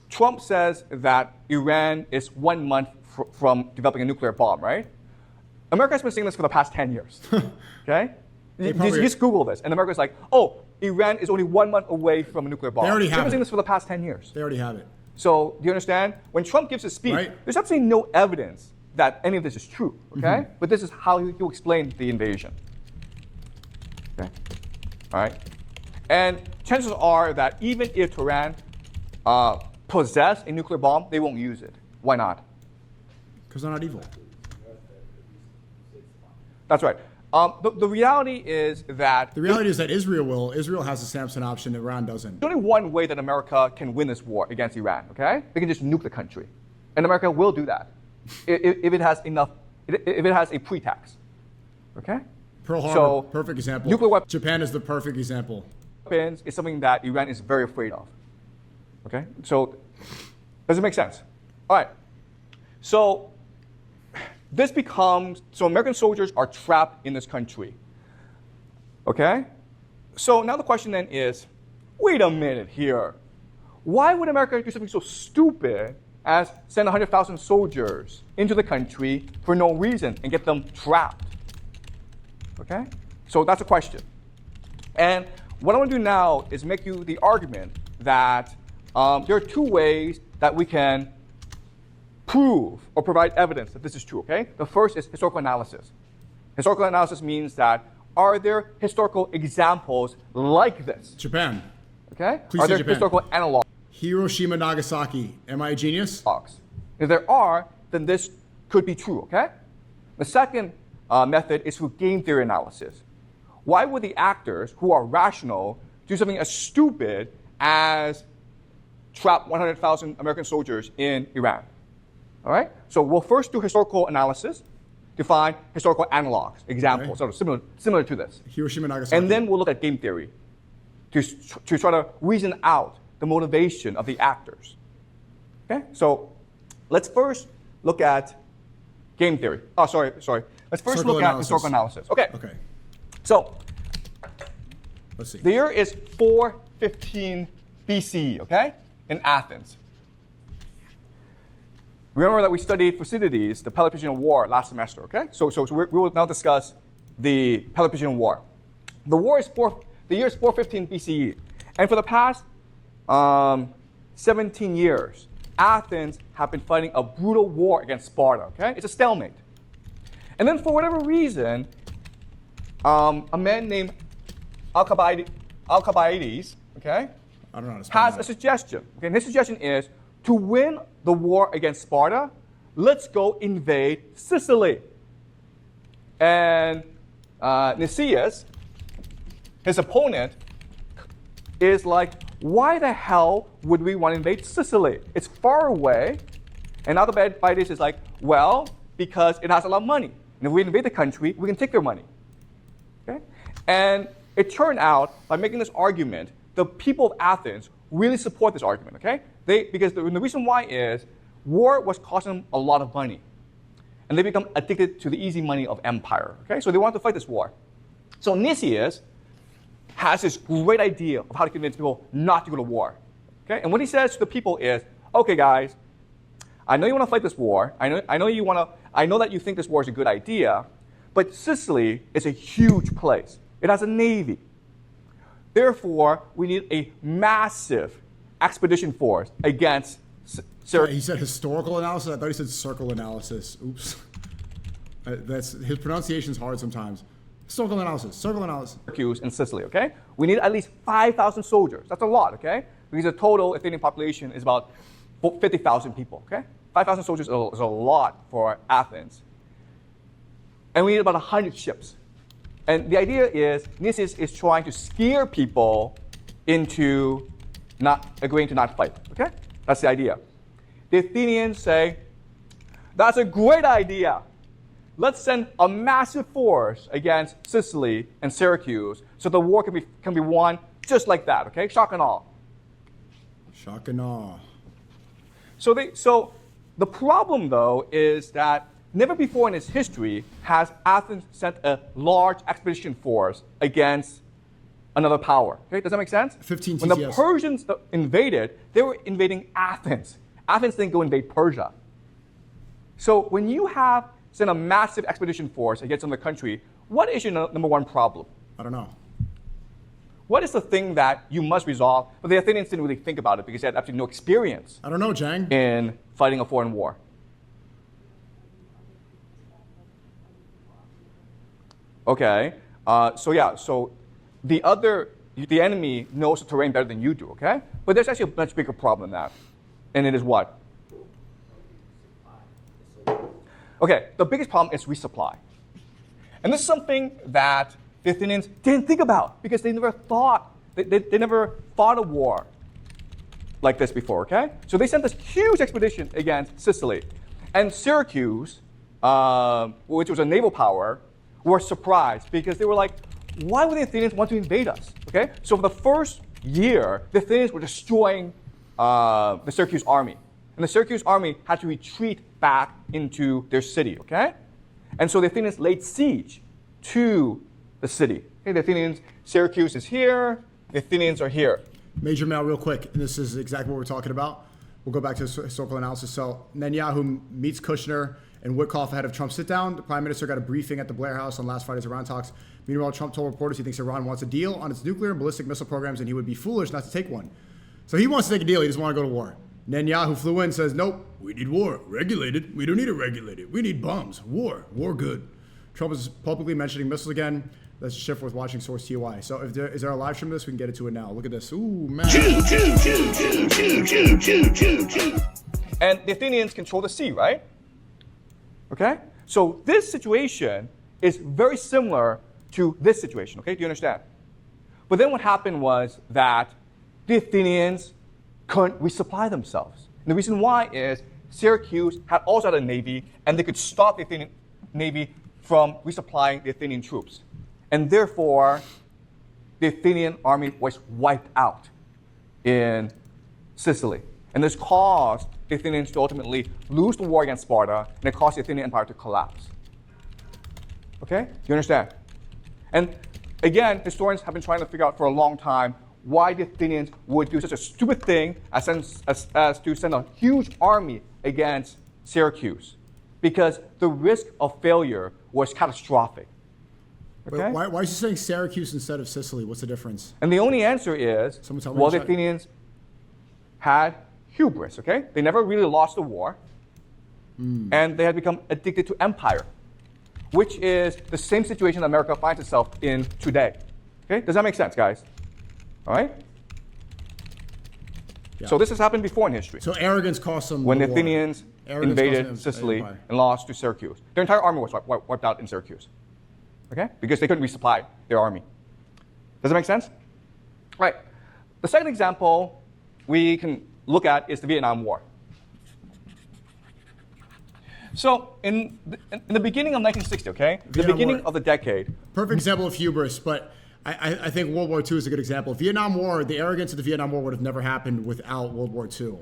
Trump says that Iran is 1 month from developing a nuclear bomb, right? America has been saying this for the past 10 years, okay? You just Google this, and America's like, oh, Iran is only 1 month away from a nuclear bomb. They already have They've been it. saying this for the past 10 years. They already have it. So, do you understand? When Trump gives his speech, Right. there's absolutely no evidence that any of this is true, okay? But this is how he'll explain the invasion. Okay? All right? And chances are that even if Tehran possessed a nuclear bomb, they won't use it. Why not? Because they're not evil. That's right. The reality is that The reality is that Israel will. Israel has the Samson option, Iran doesn't. there's only one way that America can win this war against Iran, okay? They can just nuke the country. And America will do that if it has enough, if it has a pretext, okay? Pearl Harbor, So, perfect example. nuclear weapons Japan is the perfect example. is something that Iran is very afraid of, okay? So, does it make sense? All right. So, this becomes, so American soldiers are trapped in this country, okay? So now the question then is, wait a minute here. Why would America do something so stupid as send 100,000 soldiers into the country for no reason and get them trapped? Okay? So that's a question. And what I want to do now is make you the argument that there are two ways that we can prove or provide evidence that this is true, okay? The first is historical analysis. Historical analysis means that are there historical examples like this? Japan. Okay? Please Are say there Japan. historical analogs? Hiroshima, Nagasaki. Am I a genius? If there are, then this could be true, okay? The second method is through game theory analysis. Why would the actors who are rational do something as stupid as trap 100,000 American soldiers in Iran? All right? So we'll first do historical analysis to find historical analogs, examples, sort of similar to this. Hiroshima, Nagasaki. And then we'll look at game theory to try to reason out the motivation of the actors. Okay? So let's first look at game theory. Oh, sorry. Let's first Circle look at historical analysis. Okay. Okay. So Let's see. the year is 415 BCE, okay? In Athens. Remember that we studied Thucydides, the Peloponnesian War, last semester, okay? So we will now discuss the Peloponnesian War. The year is 415 BCE. And for the past 17 years, Athens have been fighting a brutal war against Sparta, okay? It's a stalemate. And then for whatever reason, a man named Alcibiades, okay, I don't know how to spell has a that. suggestion. Okay, and his suggestion is to win the war against Sparta, let's go invade Sicily. And Nicias, his opponent, is like, why the hell would we want to invade Sicily? It's far away. And Alcibiades is like, well, because it has a lot of money. And if we invade the country, we can take their money. Okay? And it turned out, by making this argument, the people of Athens really support this argument, okay? Because the reason why is war was costing them a lot of money. And they become addicted to the easy money of empire, okay? So they want to fight this war. So Nicias has this great idea of how to convince people not to go to war, okay? And what he says to the people is, okay, guys, I know you want to fight this war. I know that you think this war is a good idea, but Sicily is a huge place. It has a navy. Therefore, we need a massive expedition force against Syracuse. He said historical analysis. I thought he said circle analysis. Oops. His pronunciation's hard sometimes. Historical analysis. Circle analysis. In Sicily, okay? We need at least 5,000 soldiers. That's a lot, okay? Because the total Athenian population is about 50,000 people, okay? 5,000 soldiers is a lot for Athens. And we need about 100 ships. And the idea is Nicias is trying to scare people into not agreeing to not fight, okay? That's the idea. The Athenians say, that's a great idea. let's send a massive force against Sicily and Syracuse so the war can be won just like that, okay? Shock and awe. Shock and awe. So the problem, though, is that never before in its history has Athens sent a large expedition force against another power. Okay, does that make sense? 15 When the TCS. Persians invaded, they were invading Athens. Athens didn't go invade Persia. So when you have sent a massive expedition force against another country, what is your number one problem? I don't know. What is the thing that you must resolve? But the Athenians didn't really think about it because they had absolutely no experience I don't know, Jang. in fighting a foreign war. Okay, so the enemy knows the terrain better than you do, okay? But there's actually a much bigger problem than that. And it is what? Okay, the biggest problem is resupply. And this is something that the Athenians didn't think about because they never thought, they never fought a war like this before, okay? So they sent this huge expedition against Sicily. And Syracuse, which was a naval power, were surprised because they were like, why would the Athenians want to invade us? Okay, so for the first year, the Athenians were destroying the Syracuse army. And the Syracuse army had to retreat back into their city, okay? And so the Athenians laid siege to the city. Okay, the Athenians, Syracuse is here, the Athenians are here. Major mail real quick, and this is exactly what we're talking about. We'll go back to historical analysis. So Netanyahu meets Kushner and Witkoff ahead of Trump's sit-down. The prime minister got a briefing at the Blair House on last Friday's Iran talks. Meanwhile, Trump told reporters he thinks Iran wants a deal on its nuclear and ballistic missile programs, and he would be foolish not to take one. So he wants to take a deal. He doesn't want to go to war. Netanyahu flew in, says, nope, we need war. Regulated. We don't need it regulated. We need bombs. War. War good. Trump is publicly mentioning missiles again. Let's shift with watching source TY. So is there a live stream of this? We can get into it now. Look at this. Ooh, man. And the Athenians control the sea, right? Okay? So this situation is very similar to this situation, okay? Do you understand? But then what happened was that the Athenians couldn't resupply themselves. And the reason why is Syracuse had also had a navy, and they could stop the Athenian navy from resupplying the Athenian troops. And therefore, the Athenian army was wiped out in Sicily. And this caused the Athenians to ultimately lose the war against Sparta, and it caused the Athenian empire to collapse. Okay? You understand? And again, historians have been trying to figure out for a long time why the Athenians would do such a stupid thing as to send a huge army against Syracuse, because the risk of failure was catastrophic. Okay? Why is he saying Syracuse instead of Sicily? What's the difference? And the only answer is, Someone tell me well, in the chat. Athenians had hubris, okay? They never really lost the war, and they had become addicted to empire, which is the same situation America finds itself in today. Okay? Does that make sense, guys? All right? Yeah. So this has happened before in history. So arrogance cost them When the the war. Athenians Arrogance invaded cost them Sicily empire. and lost to Syracuse. Their entire army was wiped out in Syracuse. Okay? Because they couldn't resupply their army. Does that make sense? Right. The second example we can look at is the Vietnam War. So in the beginning of 1960, okay? The Vietnam beginning War. of the decade, Perfect example of hubris, but I think World War II is a good example. Vietnam War, the arrogance of the Vietnam War would have never happened without World War II.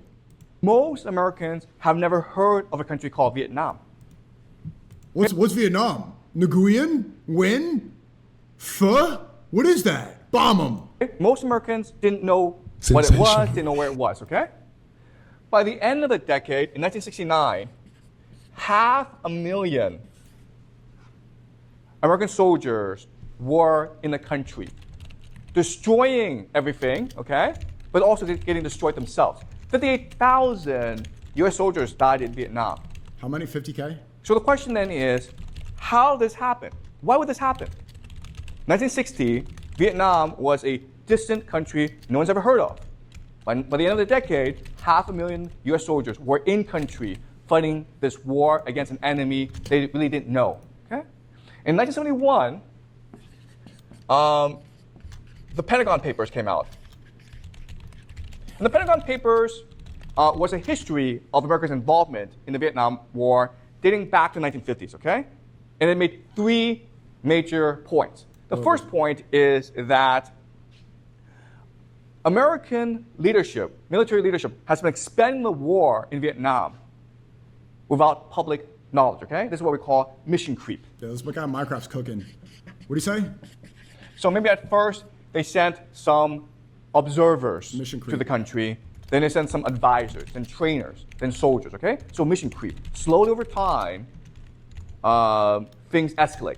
most Americans have never heard of a country called Vietnam. What's Vietnam? Nguyen? Nguyen? Pho? What is that? Bomb them. Most Americans didn't know what it was, didn't know where it was, okay? By the end of the decade, in 1969, 500,000 American soldiers were in the country, destroying everything, okay? But also getting destroyed themselves. 58,000 US soldiers died in Vietnam. How many? 50K? So the question then is, how did this happen? Why would this happen? 1960, Vietnam was a distant country no one's ever heard of. By the end of the decade, 500,000 US soldiers were in country fighting this war against an enemy they really didn't know. Okay? In 1971, the Pentagon Papers came out. And the Pentagon Papers was a history of America's involvement in the Vietnam War dating back to the 1950s, okay? And it made three major points. The first point is that American leadership, military leadership, has been expanding the war in Vietnam without public knowledge, okay? This is what we call mission creep. Yeah, this guy Minecraft's cooking. What do you say? So maybe at first they sent some observers Mission to creep. the country, then they sent some advisors, then trainers, then soldiers, okay? So mission creep. Slowly over time, things escalate.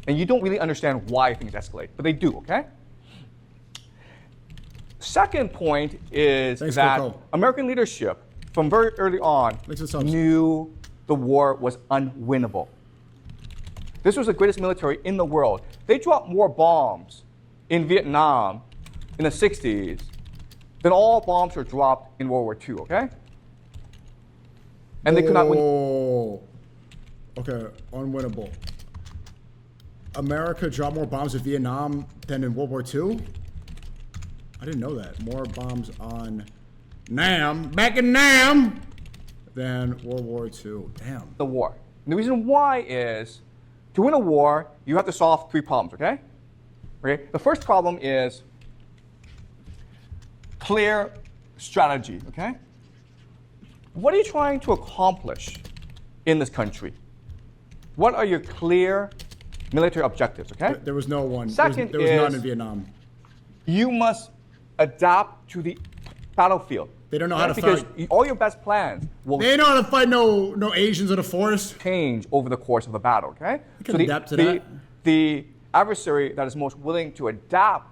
And you don't really understand why things escalate, but they do, okay? Second point is Thanks, that Coco. American leadership, from very early on, Thanks for the subs. knew the war was unwinnable. This was the greatest military in the world. They dropped more bombs in Vietnam in the 60s than all bombs were dropped in World War II, okay? And they could not win. Oh. Okay, unwinnable. America dropped more bombs in Vietnam than in World War II? I didn't know that. More bombs on Nam, back in Nam, than World War II. Damn. The war. And the reason why is to win a war, you have to solve three problems, okay? Okay. The first problem is clear strategy, okay? What are you trying to accomplish in this country? What are your clear military objectives, okay? There was no one. Second there was none is- in Vietnam. You must adapt to the battlefield. They don't know how to because fight. all your best plans will They don't know how to fight no Asians in the forest. change over the course of a battle, okay? can adapt to that. The adversary that is most willing to adapt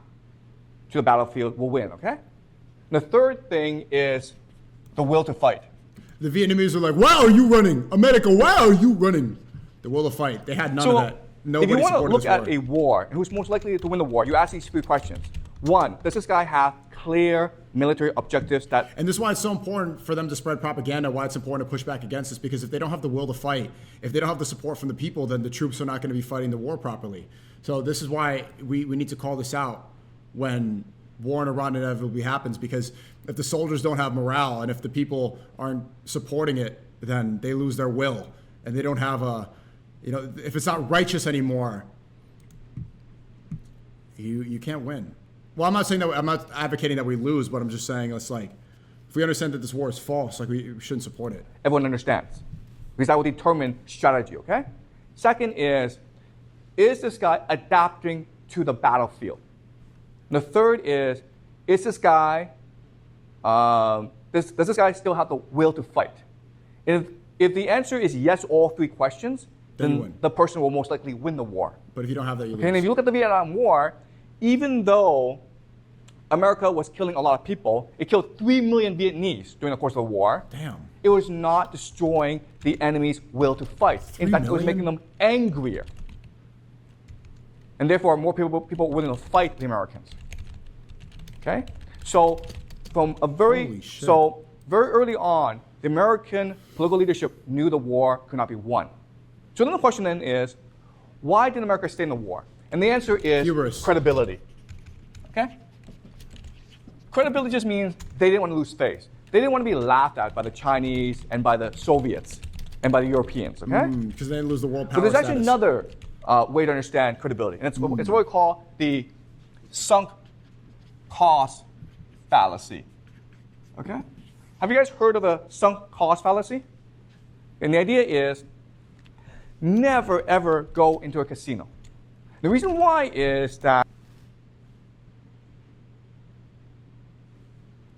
to the battlefield will win, okay? And the third thing is the will to fight. The Vietnamese were like, "Why are you running, America? Why are you running?" The will to fight. They had none So of that. Nobody if you want to supported look this at war. a war and who's most likely to win the war, you ask these three questions. One, does this guy have clear military objectives that And this is why it's so important for them to spread propaganda, why it's important to push back against this, because if they don't have the will to fight, if they don't have the support from the people, then the troops are not going to be fighting the war properly. So this is why we need to call this out when war in Iran inevitably happens, because if the soldiers don't have morale and if the people aren't supporting it, then they lose their will. And they don't have a, if it's not righteous anymore, you can't win. Well, I'm not advocating that we lose, but I'm just saying it's like, if we understand that this war is false, like we shouldn't support it. everyone understands? Because that will determine strategy, okay? Second is this guy adapting to the battlefield? And the third is this guy, does this guy still have the will to fight? And if the answer is yes, all three questions, Then you then win. the person will most likely win the war. But if you don't have that, you Okay, and lose. if you look at the Vietnam War, even though America was killing a lot of people, it killed 3 million Vietnamese during the course of the war. Damn. It was not destroying the enemy's will to fight. In 3 fact, it was million? making them angrier. And therefore, more people were willing to fight the Americans. Okay? So, Holy shit. very early on, the American political leadership knew the war could not be won. So then the question then is, why did America stay in the war? And the answer is Hubris. credibility. Okay? Credibility just means they didn't want to lose face. They didn't want to be laughed at by the Chinese and by the Soviets and by the Europeans, okay? Because they didn't lose the world power But there's actually status. another way to understand credibility, and it's what we call the sunk cost fallacy. Okay? Have you guys heard of the sunk cost fallacy? And the idea is never ever go into a casino. The reason why is that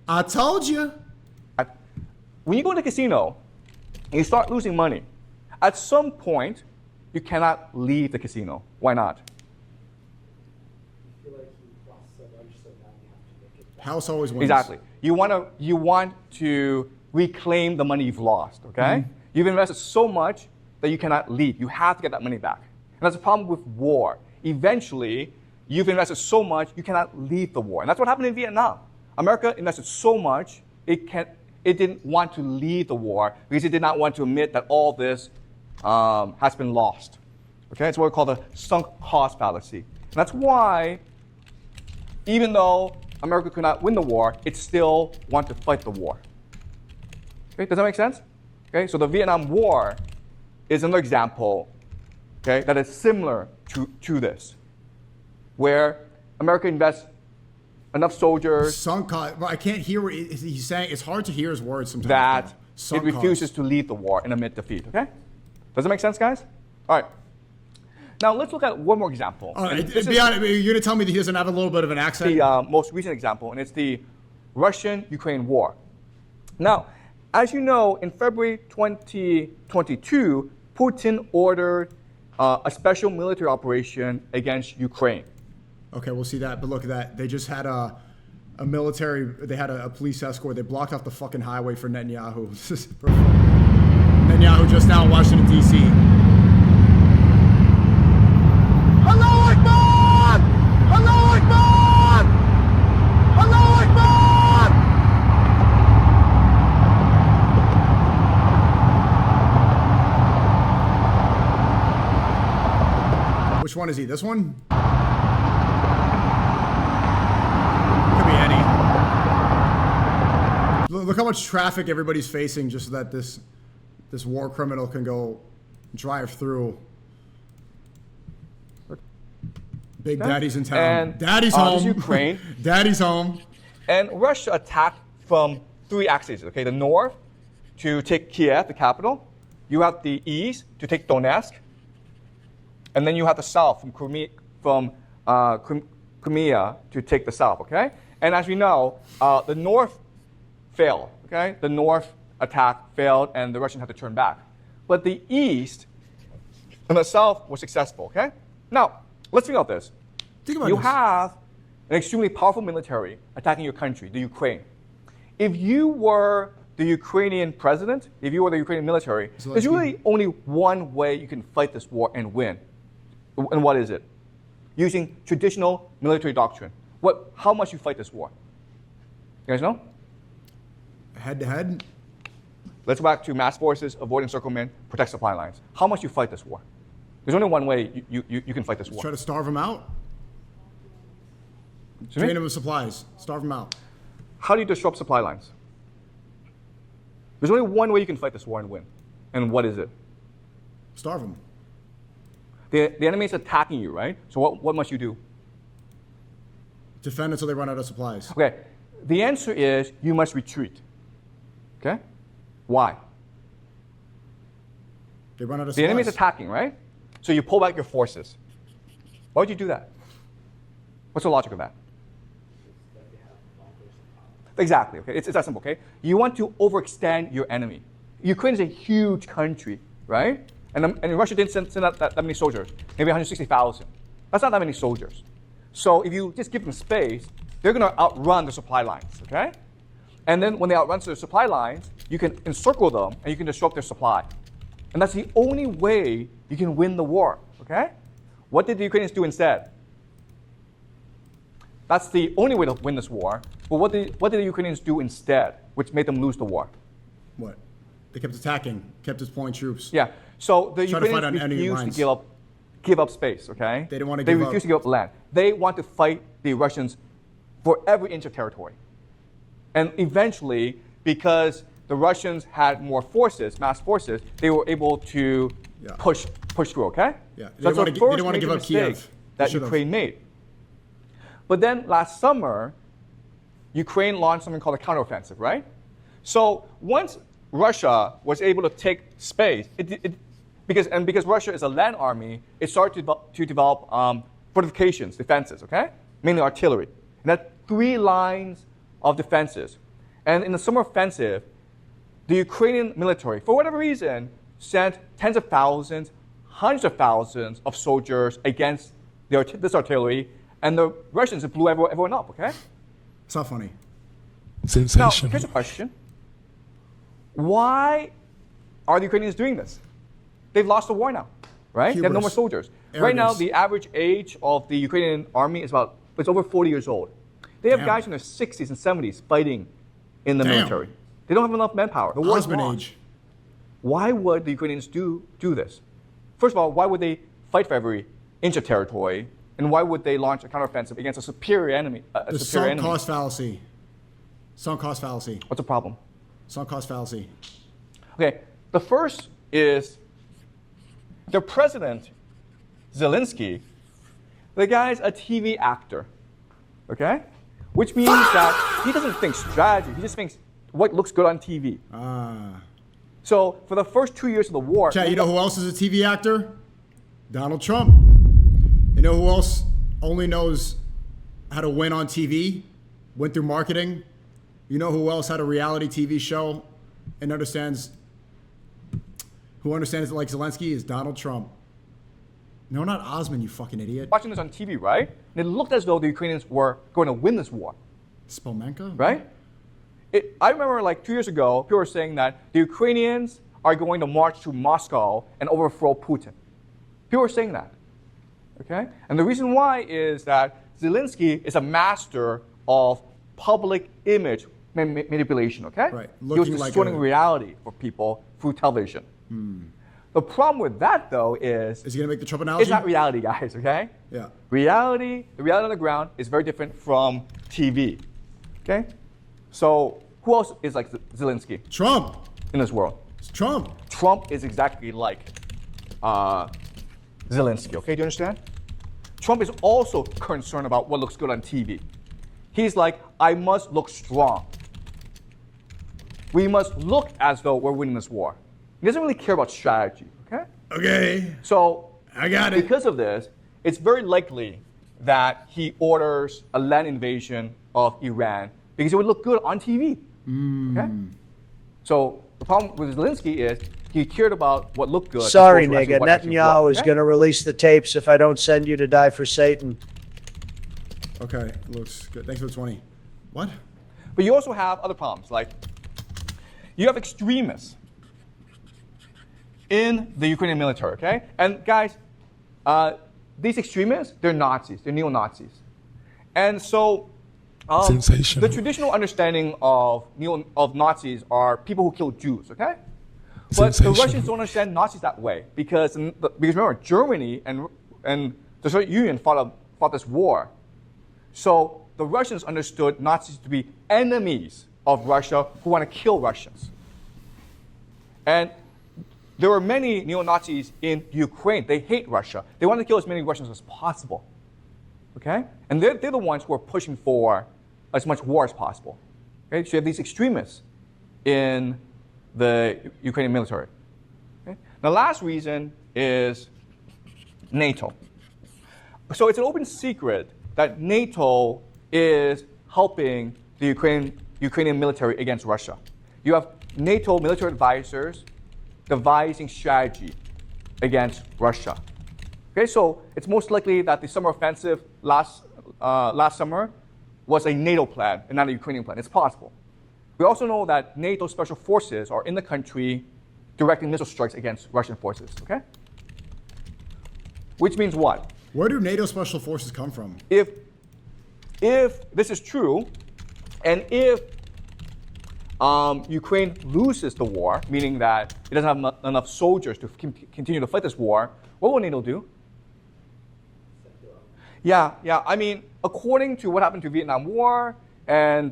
I told you. when you go to a casino and you start losing money, at some point you cannot leave the casino. Why not? You feel like you lost so much, so now you have to make it back. House always wins. Exactly. You want to reclaim the money you've lost, okay? You've invested so much that you cannot leave. You have to get that money back. And that's the problem with war. Eventually, you've invested so much, you cannot leave the war. And that's what happened in Vietnam. America invested so much, it didn't want to leave the war because it did not want to admit that all this has been lost. Okay, it's what we call the sunk cost fallacy. And that's why, even though America could not win the war, it still wanted to fight the war. Okay, does that make sense? Okay, so the Vietnam War is another example okay, that is similar to this, where America invests enough soldiers Sunk cost. Well, I can't hear what he's saying. It's hard to hear his words sometimes. that Sunk it refuses cost. to lead the war and admit defeat, okay? Does that make sense, guys? All right. Now, let's look at one more example. All right, And this be is honest, you're going to tell me that he doesn't have a little bit of an accent? the most recent example, and it's the Russian-Ukraine war. Now, as you know, in February 2022, Putin ordered a special military operation against Ukraine. Okay, we'll see that. But look at that. They just had a military, they had a police escort. They blocked off the fucking highway for Netanyahu. This is perfect. Netanyahu just now in Washington, D.C. Allahu Akbar! Allahu Akbar! Allahu Akbar! Which one is he? This one? Could be any. Look how much traffic everybody's facing just so that this war criminal can go drive through. Big Daddy's in town. And, Daddy's this home. is Ukraine. Daddy's home. And Russia attacked from three axes, okay? The north to take Kiev, the capital. You have the east to take Donetsk. And then you have the south from Crimea to take the south, okay? And as we know, the north failed, okay? The north attack failed and the Russians had to turn back. But the east and the south were successful, okay? Now, let's think about this. Think about You this. have an extremely powerful military attacking your country, the Ukraine. If you were the Ukrainian president, if you were the Ukrainian military, there's really only one way you can fight this war and win. And what is it? Using traditional military doctrine. How must you fight this war? You guys know? Head to head. Let's go back to mass forces, avoid encirclement, protect supply lines. How must you fight this war? There's only one way you can fight this war. Try to starve him out. Excuse me? Drain him of supplies. Starve him out. How do you disrupt supply lines? There's only one way you can fight this war and win. And what is it? Starve him. The enemy is attacking you, right? So what must you do? Defend until they run out of supplies. Okay, the answer is you must retreat. Okay? Why? They run out of The enemy is supplies. attacking, right? So you pull back your forces. Why would you do that? What's the logic of that? Exactly, okay? It's that simple, okay? You want to overextend your enemy. Ukraine is a huge country, right? And Russia didn't send out that many soldiers, maybe 160,000. That's not that many soldiers. So if you just give them space, they're going to outrun the supply lines, okay? And then when they outrun the supply lines, you can encircle them and you can disrupt their supply. And that's the only way you can win the war, okay? What did the Ukrainians do instead? That's the only way to win this war. But what did the Ukrainians do instead, which made them lose the war? What? They kept attacking, kept deploying troops. Yeah. So the Try to fight on Ukrainians enemy refused to lines. give up space, okay? They didn't want to They give up. refused to give up land. They want to fight the Russians for every inch of territory. And eventually, because the Russians had more forces, mass forces, they were able to push through, okay? Yeah. So that's the they first didn't want to major give up mistake Kiev. that Ukraine made. But then last summer, Ukraine launched something called a counteroffensive, right? So once Russia was able to take space, because Russia is a land army, it started to develop fortifications, defenses, okay? Mainly artillery. And that 3 lines of defenses. And in the summer offensive, the Ukrainian military, for whatever reason, sent tens of thousands, hundreds of thousands of soldiers against this artillery, and the Russians blew everyone up, okay? It's not funny. Now, here's a question. Why are the Ukrainians doing this? They've lost the war now, right? They have no more Hubris. soldiers. Right now, Arrogance. the average age of the Ukrainian army is it's over 40 years old. They have Damn. guys in their 60s and 70s fighting in the Damn. military. They don't have enough manpower. The war is Husband lost. age. Why would the Ukrainians do this? First of all, why would they fight for every inch of territory? And why would they launch a counteroffensive against a superior enemy? The sunk cost fallacy. Sunk cost fallacy. What's the problem? Sunk cost fallacy. Okay, the first is the president Zelensky, the guy's a TV actor, okay? Which means that he doesn't think strategy, he just thinks what looks good on TV. So for the first 2 years of the war... Chat, you know who else is a TV actor? Donald Trump. You know who else only knows how to win on TV? Went through marketing? You know who else had a reality TV show and understands it like Zelensky? Is Donald Trump. No, not Osman, you fucking idiot. Watching this on TV, right? And it looked as though the Ukrainians were going to win this war. Spomenko? Right? I remember like 2 years ago, people were saying that the Ukrainians are going to march to Moscow and overthrow Putin. People were saying that. Okay? And the reason why is that Zelensky is a master of public image manipulation, okay? Right. He was distorting reality for people through television. The problem with that, though, is he going to make the Trump analogy? It's not reality, guys, okay? Yeah. The reality on the ground is very different from TV, okay? So who else is like Zelensky? Trump. In this world? It's Trump. Trump is exactly like Zelensky, okay? Do you understand? Trump is also concerned about what looks good on TV. He's like, I must look strong. We must look as though we're winning this war. He doesn't really care about strategy, okay? Okay. So, I got it. Because of this, it's very likely that he orders a land invasion of Iran because it would look good on TV, okay? So, the problem with Zelensky is he cared about what looked good. Sorry, nigga. Netanyahu is going to release the tapes if I don't send you to die for Satan. Okay, looks good. Thanks for the 20. What? But you also have other problems, like you have extremists in the Ukrainian military, okay? And guys, these extremists, they're Nazis, they're neo-Nazis. And so the traditional understanding of Nazis are people who kill Jews, okay? But the Russians don't understand Nazis that way because remember, Germany and the Soviet Union fought this war. So the Russians understood Nazis to be enemies of Russia who want to kill Russians. And there were many neo-Nazis in Ukraine. They hate Russia. They want to kill as many Russians as possible. Okay? And they're the ones who are pushing for as much war as possible. Okay? So you have these extremists in the Ukrainian military. Okay? The last reason is NATO. So it's an open secret that NATO is helping the Ukrainian military against Russia. You have NATO military advisors devising strategy against Russia. Okay, so it's most likely that the summer offensive last summer was a NATO plan and not a Ukrainian plan. It's possible. We also know that NATO special forces are in the country directing missile strikes against Russian forces, okay? Which means what? Where do NATO special forces come from? If this is true, and if Ukraine loses the war, meaning that it doesn't have enough soldiers to continue to fight this war, what will NATO do? Yeah. I mean, according to what happened to Vietnam War and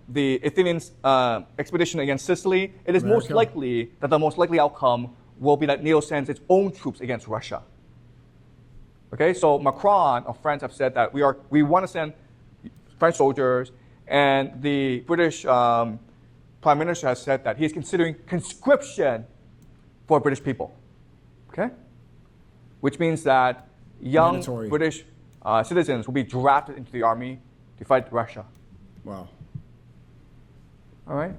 the Athenian expedition against Sicily, it is most likely that the most likely outcome will be that NATO sends its own troops against Russia. Okay, so Macron of France have said that we want to send French soldiers, and the British Prime Minister has said that he's considering conscription for British people. Okay, which means that young Mandatory. British citizens will be drafted into the army to fight Russia. Wow. All right,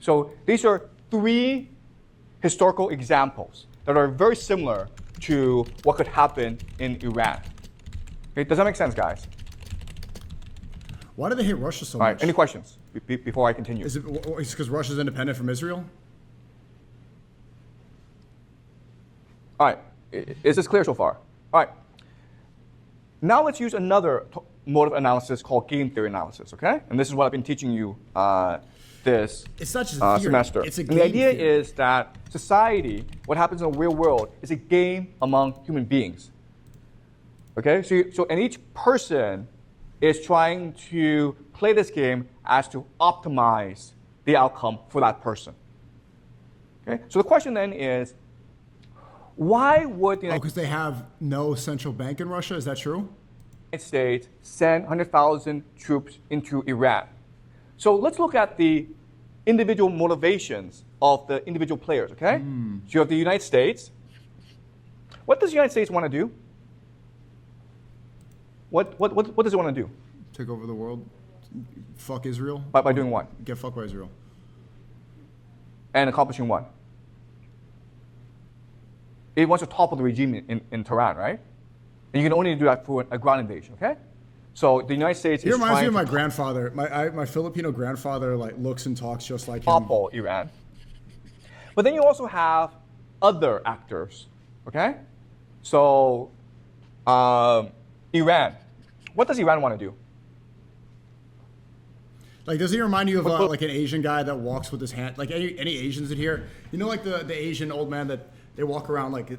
so these are three historical examples that are very similar to what could happen in Iran. Okay, does that make sense, guys? Why do they hate Russia so All right, much? any questions before I continue? Is it because Russia's independent from Israel? All right, is this clear so far? All right, now let's use another mode of analysis called game theory analysis, okay? And this is what I've been teaching you this It's not just a theory. semester. It's a And game the idea theory. is that society, what happens in the real world, is a game among human beings. Okay, and each person is trying to play this game as to optimize the outcome for that person. Okay, so the question then is, why would the Oh, because they have no central bank in Russia? Is that true? United States send 100,000 troops into Iran? So let's look at the individual motivations of the individual players, okay? So you have the United States. What does the United States want to do? What does it want to do? Take over the world? Fuck Israel? By doing what? Get fucked by Israel. And accomplishing what? It wants to topple the regime in Tehran, right? And you can only do that through a ground invasion, okay? So the United States He is reminds me trying of to my grandfather. My Filipino grandfather like looks and talks just like him. topple Iran. But then you also have other actors, okay? So Iran. What does Iran want to do? Like, does he remind you of like an Asian guy that walks with his hand? Like any Asians in here? You know, like the Asian old man that they walk around like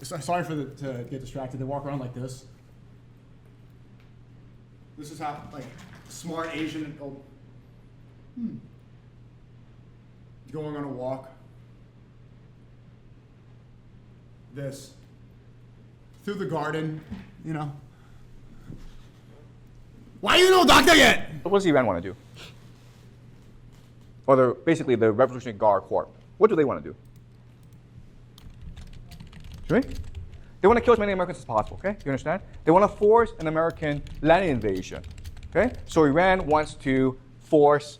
sorry to get distracted. They walk around like this. This is how like smart Asian old. Going on a walk. This through the garden, you know. Why you no doctor yet? What does Iran want to do? Or basically the Revolutionary Guard Corps. What do they want to do? Right? They want to kill as many Americans as possible, okay? You understand? They want to force an American land invasion, okay? So Iran wants to force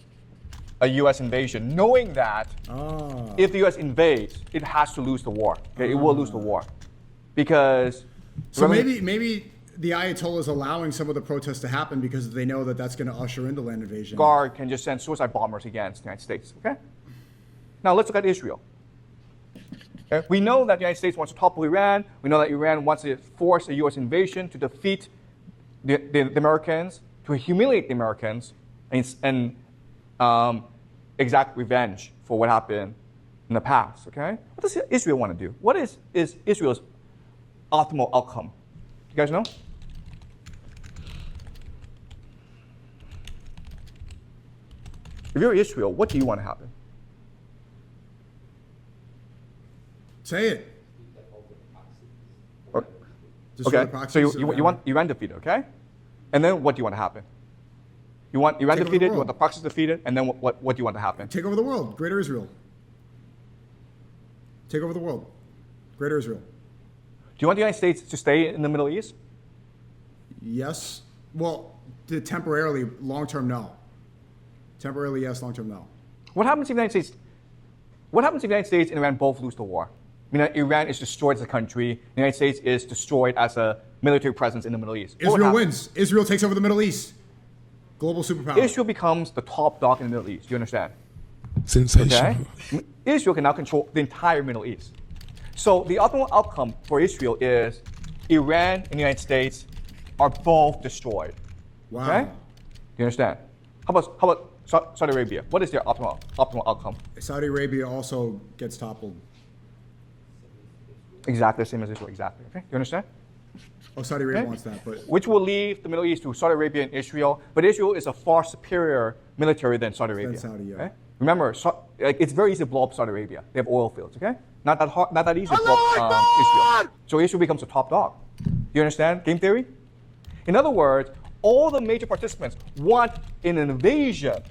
a U.S. invasion, knowing that if the U.S. invades, it has to lose the war, okay? It will lose the war. Because... So maybe the Ayatollah is allowing some of the protests to happen because they know that that's going to usher in the land invasion. Guard can just send suicide bombers against the United States, okay? Now let's look at Israel. Okay? We know that the United States wants to topple Iran. We know that Iran wants to force a U.S. invasion to defeat the Americans, to humiliate the Americans, and exact revenge for what happened in the past, okay? What does Israel want to do? What is Israel's optimal outcome? You guys know? If you're Israel, what do you want to happen? Say it. Okay, Just for the so proxies you want Iran defeated, okay? And then what do you want to happen? You want Iran Take over the defeated, you world. want the proxies defeated, and then what do you want to happen? Take over the world. Greater Israel. Take over the world. Greater Israel. Do you want the United States to stay in the Middle East? Yes. Well, temporarily, long term, no. Temporarily, yes. Long term, no. What happens if the United States? What happens if the United States and Iran both lose the war? I mean, Iran is destroyed as a country. The United States is destroyed as a military presence in the Middle East. What would Israel happen? wins. Israel takes over the Middle East. Global superpower. Israel becomes the top dog in the Middle East. Do you understand? Sensational. Okay? Israel can now control the entire Middle East. So the optimal outcome for Israel is Iran and the United States are both destroyed. Wow. Okay? Do you understand? How about Saudi Arabia? What is their optimal outcome? Saudi Arabia also gets toppled. Exactly the same as Israel. Exactly. Okay? You understand? Oh, Saudi Arabia Okay. wants that, but Which will leave the Middle East to Saudi Arabia and Israel. But Israel is a far superior military than Saudi Arabia. Saudi, yeah. Okay? Remember, it's very easy to blow up Saudi Arabia. They have oil fields. Okay, not that easy to blow up Israel. So Israel becomes a top dog. You understand game theory? In other words, all the major participants want an invasion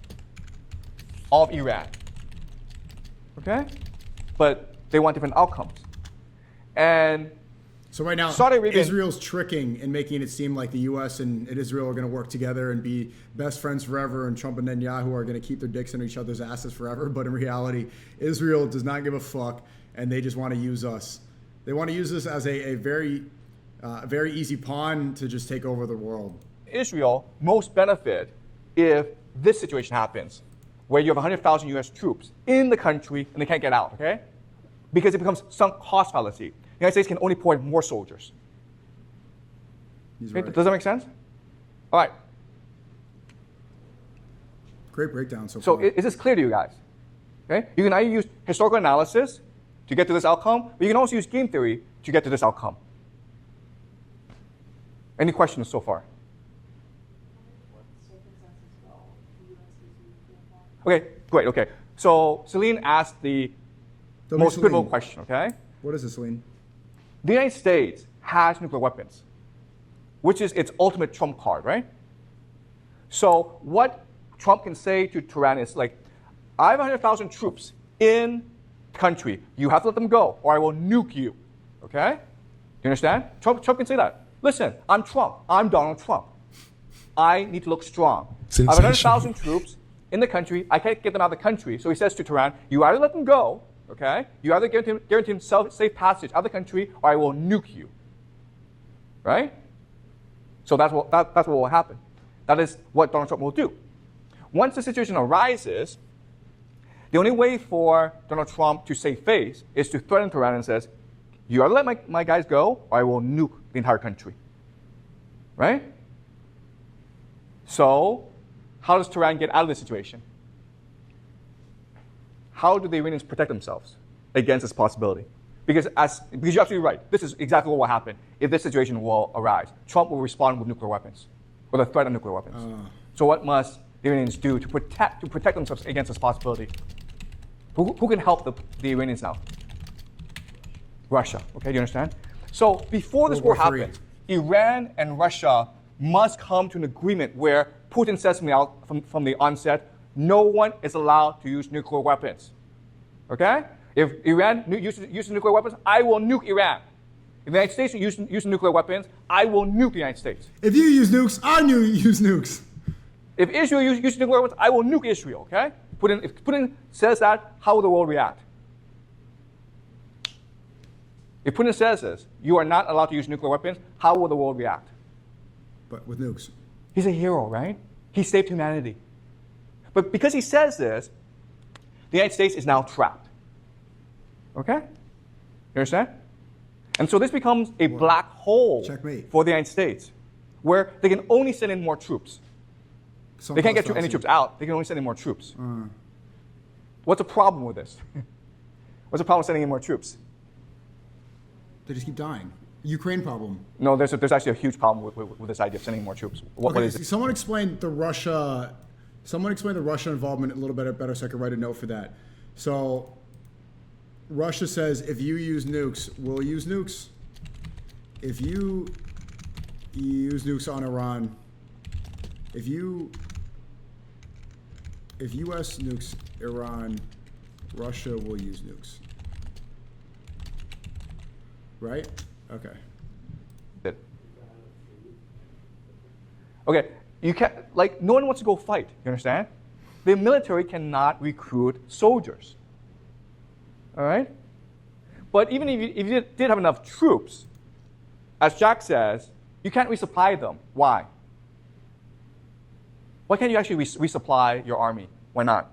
of Iran. Okay, but they want different outcomes. And so right now, Saudi Arabia- Israel's tricking and making it seem like the U.S. and Israel are going to work together and be best friends forever, and Trump and Netanyahu are going to keep their dicks in each other's asses forever. But in reality, Israel does not give a fuck, and they just want to use us. They want to use us as a very easy pawn to just take over the world. Israel most benefit if this situation happens, where you have 100,000 U.S. troops in the country and they can't get out, okay? Because it becomes sunk cost fallacy. The United States can only pour in more soldiers. He's Okay, right. does that make sense? All right. Great breakdown so So far. is this clear to you guys? Okay? You can either use historical analysis to get to this outcome, but you can also use game theory to get to this outcome. Any questions so far? Okay, great. Okay. So Celine asked the most pivotal question, okay? What is this, Celine? the United States has nuclear weapons, which is its ultimate trump card, right? So what Trump can say to Tehran is like, I have 100,000 troops in the country. You have to let them go, or I will nuke you. Okay? Do you understand? Trump can say that. Listen, I'm Trump. I'm Donald Trump. I need to look strong. I have 100,000 troops in the country. I can't get them out of the country. So he says to Tehran, you either let them go, okay? You either guarantee him safe passage out of the country, or I will nuke you. Right? So that's what will happen. That is what Donald Trump will do. Once the situation arises, the only way for Donald Trump to save face is to threaten Tehran and says, you either let my guys go, or I will nuke the entire country. Right? So, how does Tehran get out of this situation? How do the Iranians protect themselves against this possibility? Because you're absolutely right. This is exactly what will happen if this situation will arise. Trump will respond with nuclear weapons, with a threat of nuclear weapons. So what must the Iranians do to protect themselves against this possibility? Who can help the Iranians now? Russia. Okay, do you understand? So before this war happens, Iran and Russia must come to an agreement where Putin says from the onset, no one is allowed to use nuclear weapons. Okay? If Iran uses nuclear weapons, I will nuke Iran. If the United States uses nuclear weapons, I will nuke the United States. If you use nukes, I use nukes. If Israel uses nuclear weapons, I will nuke Israel. Okay? If Putin says that, how will the world react? If Putin says this, you are not allowed to use nuclear weapons, how will the world react? But with nukes. He's a hero, right? He saved humanity. But because he says this, the United States is now trapped. Okay? You understand? And so this becomes a black hole for the United States, where they can only send in more troops. They can't get any troops out. They can only send in more troops. What's the problem with this? What's the problem with sending in more troops? They just keep dying. Ukraine problem. No, there's actually a huge problem with this idea of sending more troops. What is it? Someone explained the Russia involvement a little bit better, so I could write a note for that. So Russia says, if you use nukes, we'll use nukes. If you use nukes on Iran, if U.S. nukes Iran, Russia will use nukes. Right? Okay. Okay, you can't, like, no one wants to go fight, you understand? The military cannot recruit soldiers, all right? But even if you did have enough troops, as Jack says, you can't resupply them. Why? Why can't you actually resupply your army? Why not?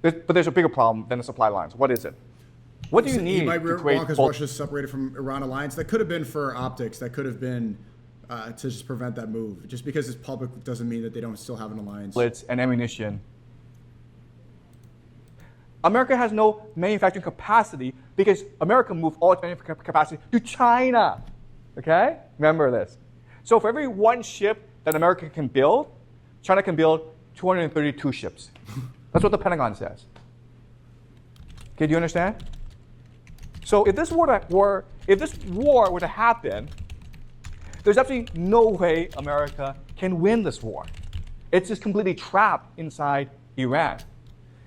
But there's a bigger problem than the supply lines. What is it? What do you need to create? Because Russia's separated from Iran alliance. That could have been for optics. That could have been to just prevent that move. Just because it's public doesn't mean that they don't still have an alliance. Bullets and ammunition. America has no manufacturing capacity because America moved all its manufacturing capacity to China. Okay? Remember this. So for every one ship that America can build, China can build 232 ships. That's what the Pentagon says. Okay, do you understand? So if this war were to happen, there's absolutely no way America can win this war. It's just completely trapped inside Iran.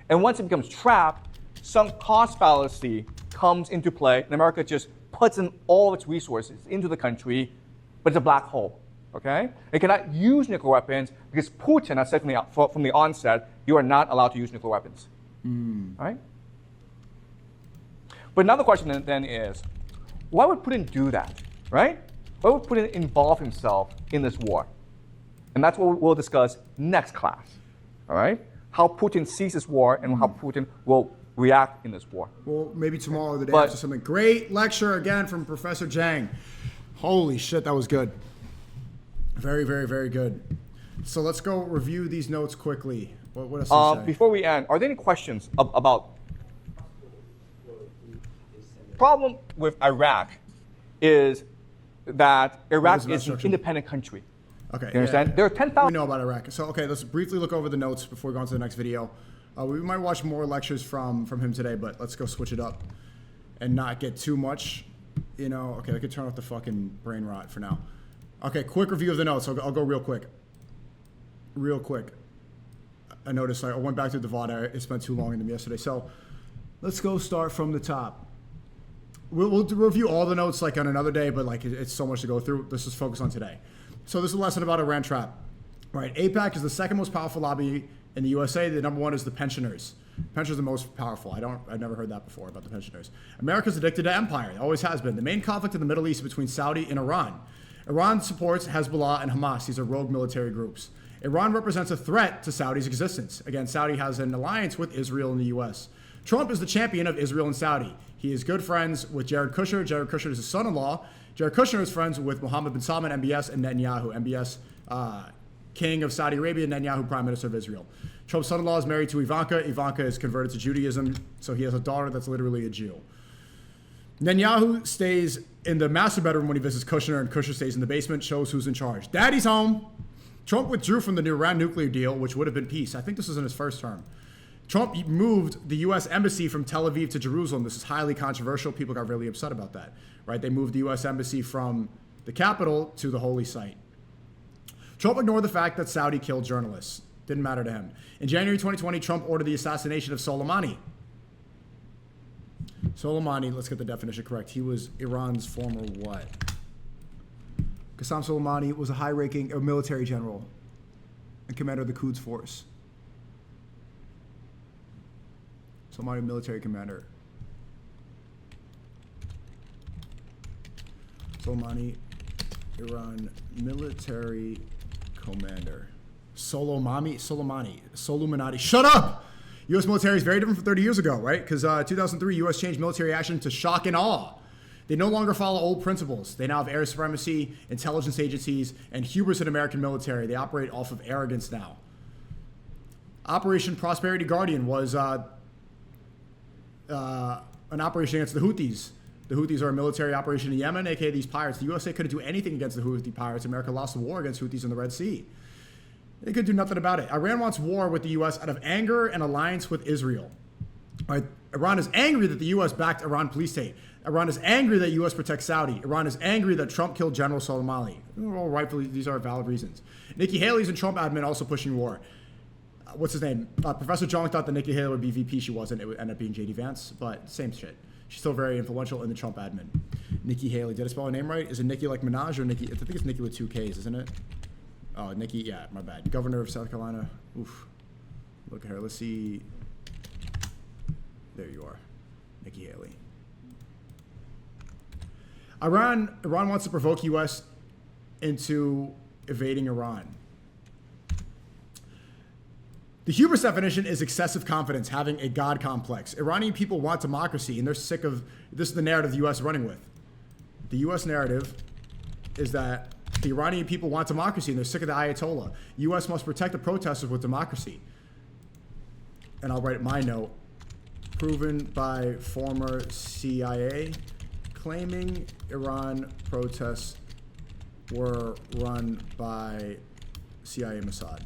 And once it becomes trapped, some cost fallacy comes into play, and America just puts in all of its resources into the country, but it's a black hole. Okay? It cannot use nuclear weapons because Putin has said from the onset, you are not allowed to use nuclear weapons. All right? But another question then is, why would Putin do that? Right? Why would Putin involve himself in this war? And that's what we'll discuss next class. All right? How Putin sees this war and how Putin will react in this war. Well, maybe tomorrow or the day after something. Great lecture again from Professor Zhang. Holy shit, that was good. Very, very, very good. So let's go review these notes quickly. What else did he say? Before we end, are there any questions about... Problem with Iraq is that Iraq is an independent country. Okay. You understand? There are 10,000... We know about Iraq. So, okay, let's briefly look over the notes before we go on to the next video. We might watch more lectures from him today, but let's go switch it up and not get too much, Okay, I could turn off the fucking brain rot for now. Okay, quick review of the notes. I'll go real quick. I noticed I went back to the VOD. I spent too long in them yesterday. So let's go start from the top. We'll review all the notes like on another day, but like it's so much to go through. Let's just focus on today. So this is a lesson about Iran trap. Right, AIPAC is the second most powerful lobby in the USA. The number one is the pensioners. Pensioners are the most powerful. I've never heard that before about the pensioners. America's addicted to empire. It always has been. The main conflict in the Middle East is between Saudi and Iran. Iran supports Hezbollah and Hamas. These are rogue military groups. Iran represents a threat to Saudi's existence. Again, Saudi has an alliance with Israel and the U.S. Trump is the champion of Israel and Saudi. He is good friends with Jared Kushner. Jared Kushner is his son-in-law. Jared Kushner is friends with Mohammed bin Salman, MBS, and Netanyahu. MBS, King of Saudi Arabia, Netanyahu, Prime Minister of Israel. Trump's son-in-law is married to Ivanka. Ivanka is converted to Judaism, so he has a daughter that's literally a Jew. Netanyahu stays in the master bedroom when he visits Kushner, and Kushner stays in the basement, shows who's in charge. Daddy's home. Trump withdrew from the Iran nuclear deal, which would have been peace. I think this was in his first term. Trump moved the U.S. embassy from Tel Aviv to Jerusalem. This is highly controversial. People got really upset about that, right? They moved the U.S. embassy from the capital to the holy site. Trump ignored the fact that Saudi killed journalists. Didn't matter to him. In January 2020, Trump ordered the assassination of Soleimani. Soleimani, let's get the definition correct. He was Iran's former what? Qasem Soleimani was a high-ranking military general and commander of the Quds Force. Soleimani, military commander. Soleimani, Iran military commander. Soleimani. Shut up! U.S. military is very different from 30 years ago, right? Because 2003, U.S. changed military action to shock and awe. They no longer follow old principles. They now have air supremacy, intelligence agencies, and hubris in American military. They operate off of arrogance now. Operation Prosperity Guardian was an operation against the Houthis. The Houthis are a military operation in Yemen, aka these pirates. The USA couldn't do anything against the Houthi pirates. America lost the war against Houthis in the Red Sea. They could do nothing about it. Iran wants war with the U.S. out of anger and alliance with Israel. Right? Iran is angry that the U.S. backed Iran police state. Iran is angry that U.S. protects Saudi. Iran is angry that Trump killed General Soleimani. All rightfully, these are valid reasons. Nikki Haley's and Trump admin also pushing war. What's his name? Professor Jong thought that Nikki Haley would be VP. She wasn't. It would end up being J.D. Vance, but same shit. She's still very influential in the Trump admin. Nikki Haley. Did I spell her name right? Is it Nikki like Minaj or Nikki? I think it's Nikki with two Ks, isn't it? Oh, Nikki, yeah, my bad. Governor of South Carolina. Oof. Look at her. Let's see. There you are. Nikki Haley. Iran wants to provoke U.S. into invading Iran. The hubris definition is excessive confidence, having a God complex. Iranian people want democracy, and they're sick of, this is the narrative the U.S. is running with. The U.S. narrative is that the Iranian people want democracy, and they're sick of the Ayatollah. U.S. must protect the protesters with democracy. And I'll write my note. Proven by former CIA, claiming Iran protests were run by CIA Mossad.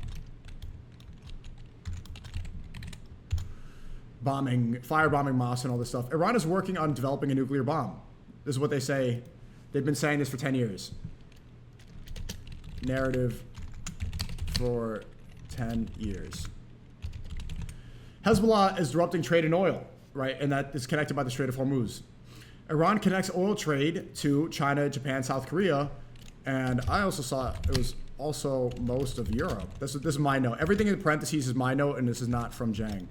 Firebombing mosques and all this stuff. Iran is working on developing a nuclear bomb. This is what they say. They've been saying this for 10 years. Narrative for 10 years. Hezbollah is disrupting trade in oil, right? And that is connected by the Strait of Hormuz. Iran connects oil trade to China, Japan, South Korea, and I also saw it was also most of Europe. This is my note. Everything in parentheses is my note, and this is not from Jang.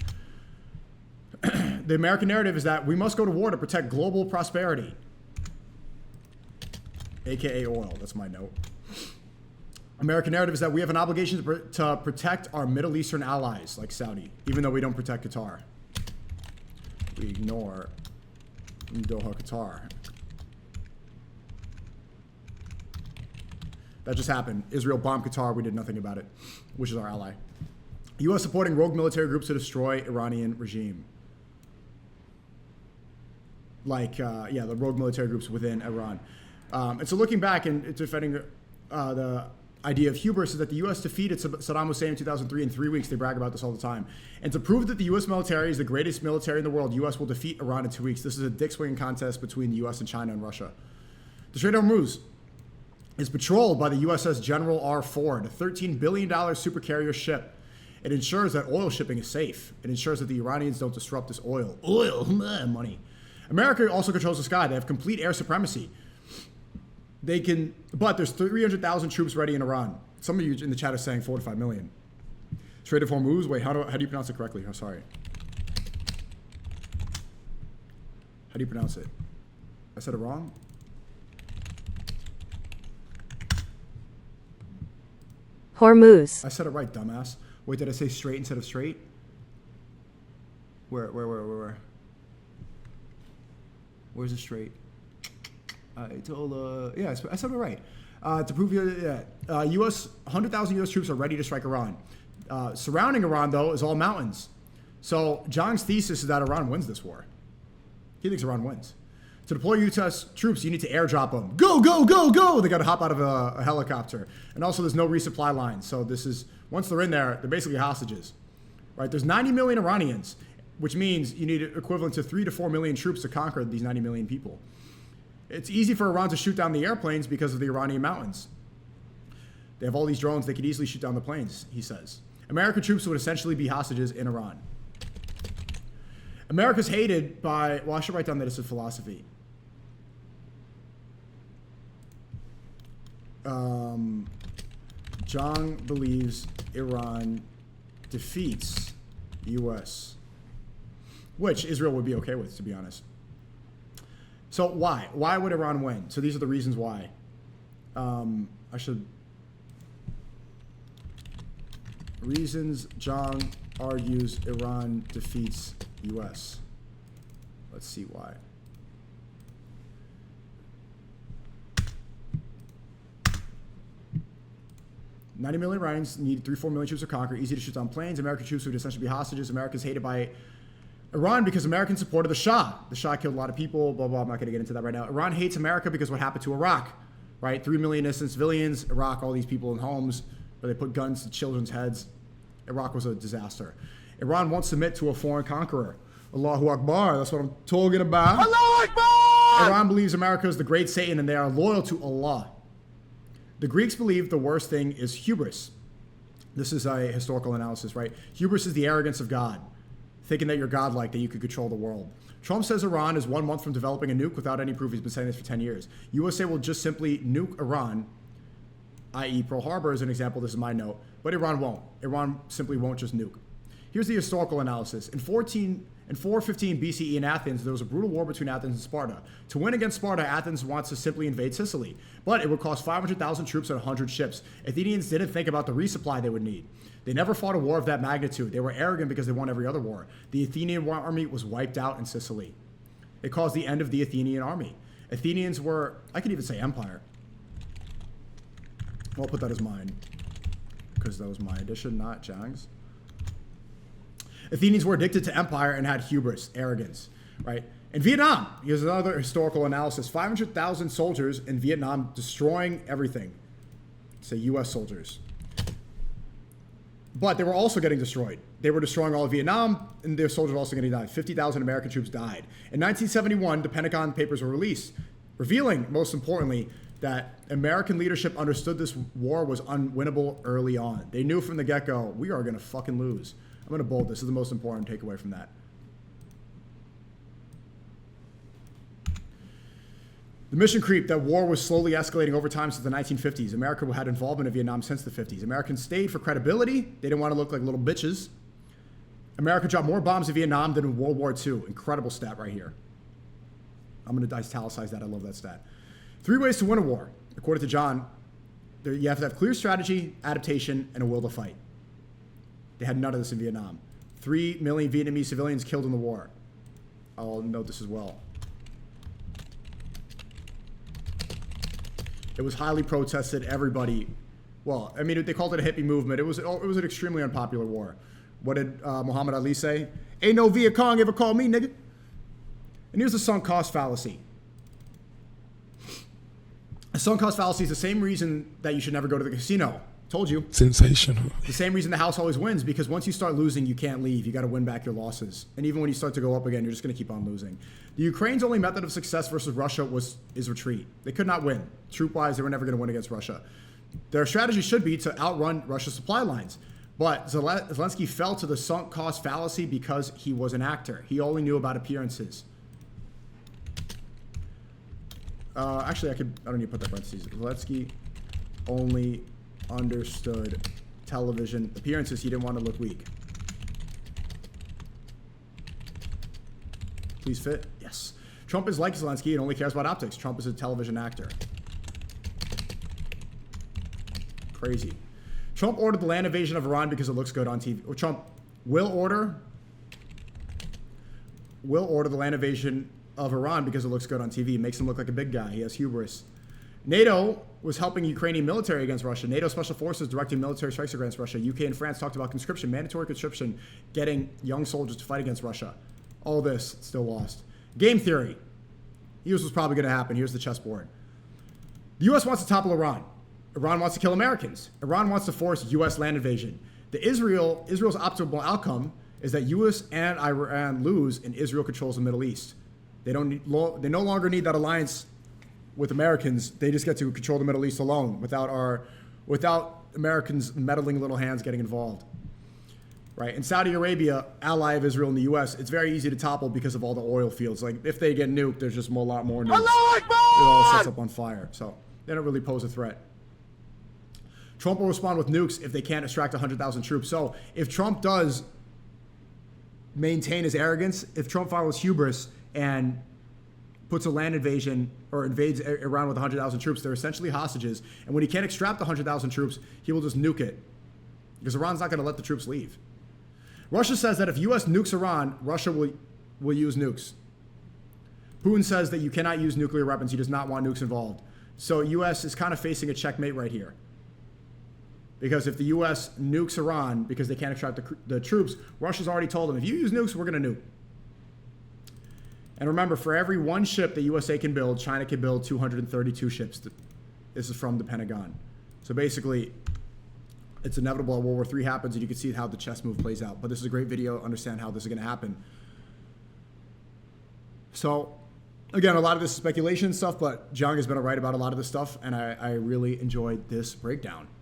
The American narrative is that we must go to war to protect global prosperity, aka oil. That's my note. American narrative is that we have an obligation to protect our Middle Eastern allies, like Saudi, even though we don't protect Qatar. We ignore Doha, Qatar. That just happened. Israel bombed Qatar. We did nothing about it, which is our ally. U.S. supporting rogue military groups to destroy Iranian regime. Like, the rogue military groups within Iran. And so looking back and defending the idea of hubris is that the U.S. defeated Saddam Hussein in 2003 in 3 weeks. They brag about this all the time. And to prove that the U.S. military is the greatest military in the world, the U.S. will defeat Iran in 2 weeks. This is a dick-swinging contest between the U.S. and China and Russia. The Strait of Hormuz is patrolled by the USS General R. Ford, a $13 billion supercarrier ship. It ensures that oil shipping is safe. It ensures that the Iranians don't disrupt this oil. Money. America also controls the sky. They have complete air supremacy. But there's 300,000 troops ready in Iran. Some of you in the chat are saying 4 to 5 million. Strait of Hormuz, wait, how do you pronounce it correctly? I'm sorry. How do you pronounce it? I said it wrong? Hormuz. I said it right, dumbass. Wait, did I say straight instead of straight? Where? Where's the straight? I told, yeah, I said it right. To prove you, U.S. 100,000 U.S. troops are ready to strike Iran. Surrounding Iran, though, is all mountains. So Zhang's thesis is that Iran wins this war. He thinks Iran wins. To deploy U.S. troops, you need to airdrop them. Go, go, go, go! They got to hop out of a helicopter. And also, there's no resupply line. So this is, once they're in there, they're basically hostages. Right? There's 90 million Iranians, which means you need equivalent to 3 to 4 million troops to conquer these 90 million people. It's easy for Iran to shoot down the airplanes because of the Iranian mountains. They have all these drones. They could easily shoot down the planes, he says. American troops would essentially be hostages in Iran. America's hated by, well, I should write down that it's a philosophy. Zhang believes Iran defeats U.S., which Israel would be okay with, to be honest. So why? Why would Iran win? So these are the reasons why. Reasons Zhang argues Iran defeats U.S. Let's see why. $90 million Iranians need 3-4 million troops to conquer. Easy to shoot down planes. American troops would essentially be hostages. America's hated by Iran because Americans supported the Shah. The Shah killed a lot of people, blah, blah. I'm not going to get into that right now. Iran hates America because what happened to Iraq, right? 3 million innocent civilians. Iraq, all these people in homes where they put guns to children's heads. Iraq was a disaster. Iran won't submit to a foreign conqueror. Allahu Akbar, that's what I'm talking about. Allahu Akbar! Iran believes America is the great Satan and they are loyal to Allah. The Greeks believe the worst thing is hubris. This is a historical analysis, right? Hubris is the arrogance of God, thinking that you're godlike, that you could control the world. Trump says Iran is 1 month from developing a nuke without any proof. He's been saying this for 10 years. USA will just simply nuke Iran, i.e. Pearl Harbor is an example. This is my note. But Iran won't. Iran simply won't just nuke. Here's the historical analysis. In 415 BCE in Athens, there was a brutal war between Athens and Sparta. To win against Sparta, Athens wants to simply invade Sicily. But it would cost 500,000 troops and 100 ships. Athenians didn't think about the resupply they would need. They never fought a war of that magnitude. They were arrogant because they won every other war. The Athenian army was wiped out in Sicily. It caused the end of the Athenian army. Athenians were, I could even say empire. Well, I'll put that as mine, because that was my edition, not Zhang's. Athenians were addicted to empire and had hubris, arrogance, right? In Vietnam, here's another historical analysis. 500,000 soldiers in Vietnam destroying everything. Say U.S. soldiers. But they were also getting destroyed. They were destroying all of Vietnam, and their soldiers were also getting died. 50,000 American troops died. In 1971, the Pentagon Papers were released, revealing, most importantly, that American leadership understood this war was unwinnable early on. They knew from the get-go, we are going to fucking lose. I'm going to bold this. This is the most important takeaway from that. The mission creep, that war was slowly escalating over time since the 1950s. America had involvement in Vietnam since the 50s. Americans stayed for credibility. They didn't want to look like little bitches. America dropped more bombs in Vietnam than in World War II. Incredible stat right here. I'm going to italicize that. I love that stat. 3 ways to win a war. According to John, you have to have clear strategy, adaptation, and a will to fight. They had none of this in Vietnam. 3 million Vietnamese civilians killed in the war. I'll note this as well. It was highly protested. Everybody, well, I mean, they called it a hippie movement. It was an extremely unpopular war. What did Muhammad Ali say? Ain't no Viet Cong ever called me, nigga. And here's the sunk cost fallacy. A sunk cost fallacy is the same reason that you should never go to the casino. Told you. Sensational. The same reason the house always wins, because once you start losing, you can't leave. You got to win back your losses. And even when you start to go up again, you're just going to keep on losing. The Ukraine's only method of success versus Russia is retreat. They could not win. Troop-wise, they were never going to win against Russia. Their strategy should be to outrun Russia's supply lines. But Zelensky fell to the sunk cost fallacy because he was an actor. He only knew about appearances. Actually, I don't need to put that parentheses. Zelensky only understood television appearances. He didn't want to look weak. Please fit? Yes. Trump is like Zelensky and only cares about optics. Trump is a television actor. Crazy. Trump ordered the land invasion of Iran because it looks good on TV. Or Trump will order the land invasion of Iran because it looks good on TV. It makes him look like a big guy. He has hubris. NATO was helping Ukrainian military against Russia. NATO special forces directing military strikes against Russia. UK and France talked about conscription, mandatory conscription, getting young soldiers to fight against Russia. All this still lost. Game theory. Here's what's probably going to happen. Here's the chessboard. The U.S. wants to topple Iran. Iran wants to kill Americans. Iran wants to force U.S. land invasion. Israel's optimal outcome is that U.S. and Iran lose and Israel controls the Middle East. They no longer need that alliance with Americans. They just get to control the Middle East alone without Americans' meddling little hands getting involved. Right? In Saudi Arabia, ally of Israel and the U.S., it's very easy to topple because of all the oil fields. Like, if they get nuked, there's just a lot more nukes. It all sets up on fire. So they don't really pose a threat. Trump will respond with nukes if they can't extract 100,000 troops. So if Trump does maintain his arrogance, if Trump follows hubris and puts a land invasion or invades Iran with 100,000 troops, they're essentially hostages. And when he can't extract the 100,000 troops, he will just nuke it because Iran's not going to let the troops leave. Russia says that if U.S. nukes Iran, Russia will use nukes. Putin says that you cannot use nuclear weapons. He does not want nukes involved. So U.S. is kind of facing a checkmate right here. Because if the U.S. nukes Iran because they can't extract the troops, Russia's already told them, if you use nukes, we're going to nuke. And remember, for every one ship the USA can build, China can build 232 ships. This is from the Pentagon. So basically, it's inevitable World War III happens, and you can see how the chess move plays out. But this is a great video to understand how this is going to happen. So, again, a lot of this is speculation and stuff, but John has been right about a lot of this stuff, and I really enjoyed this breakdown.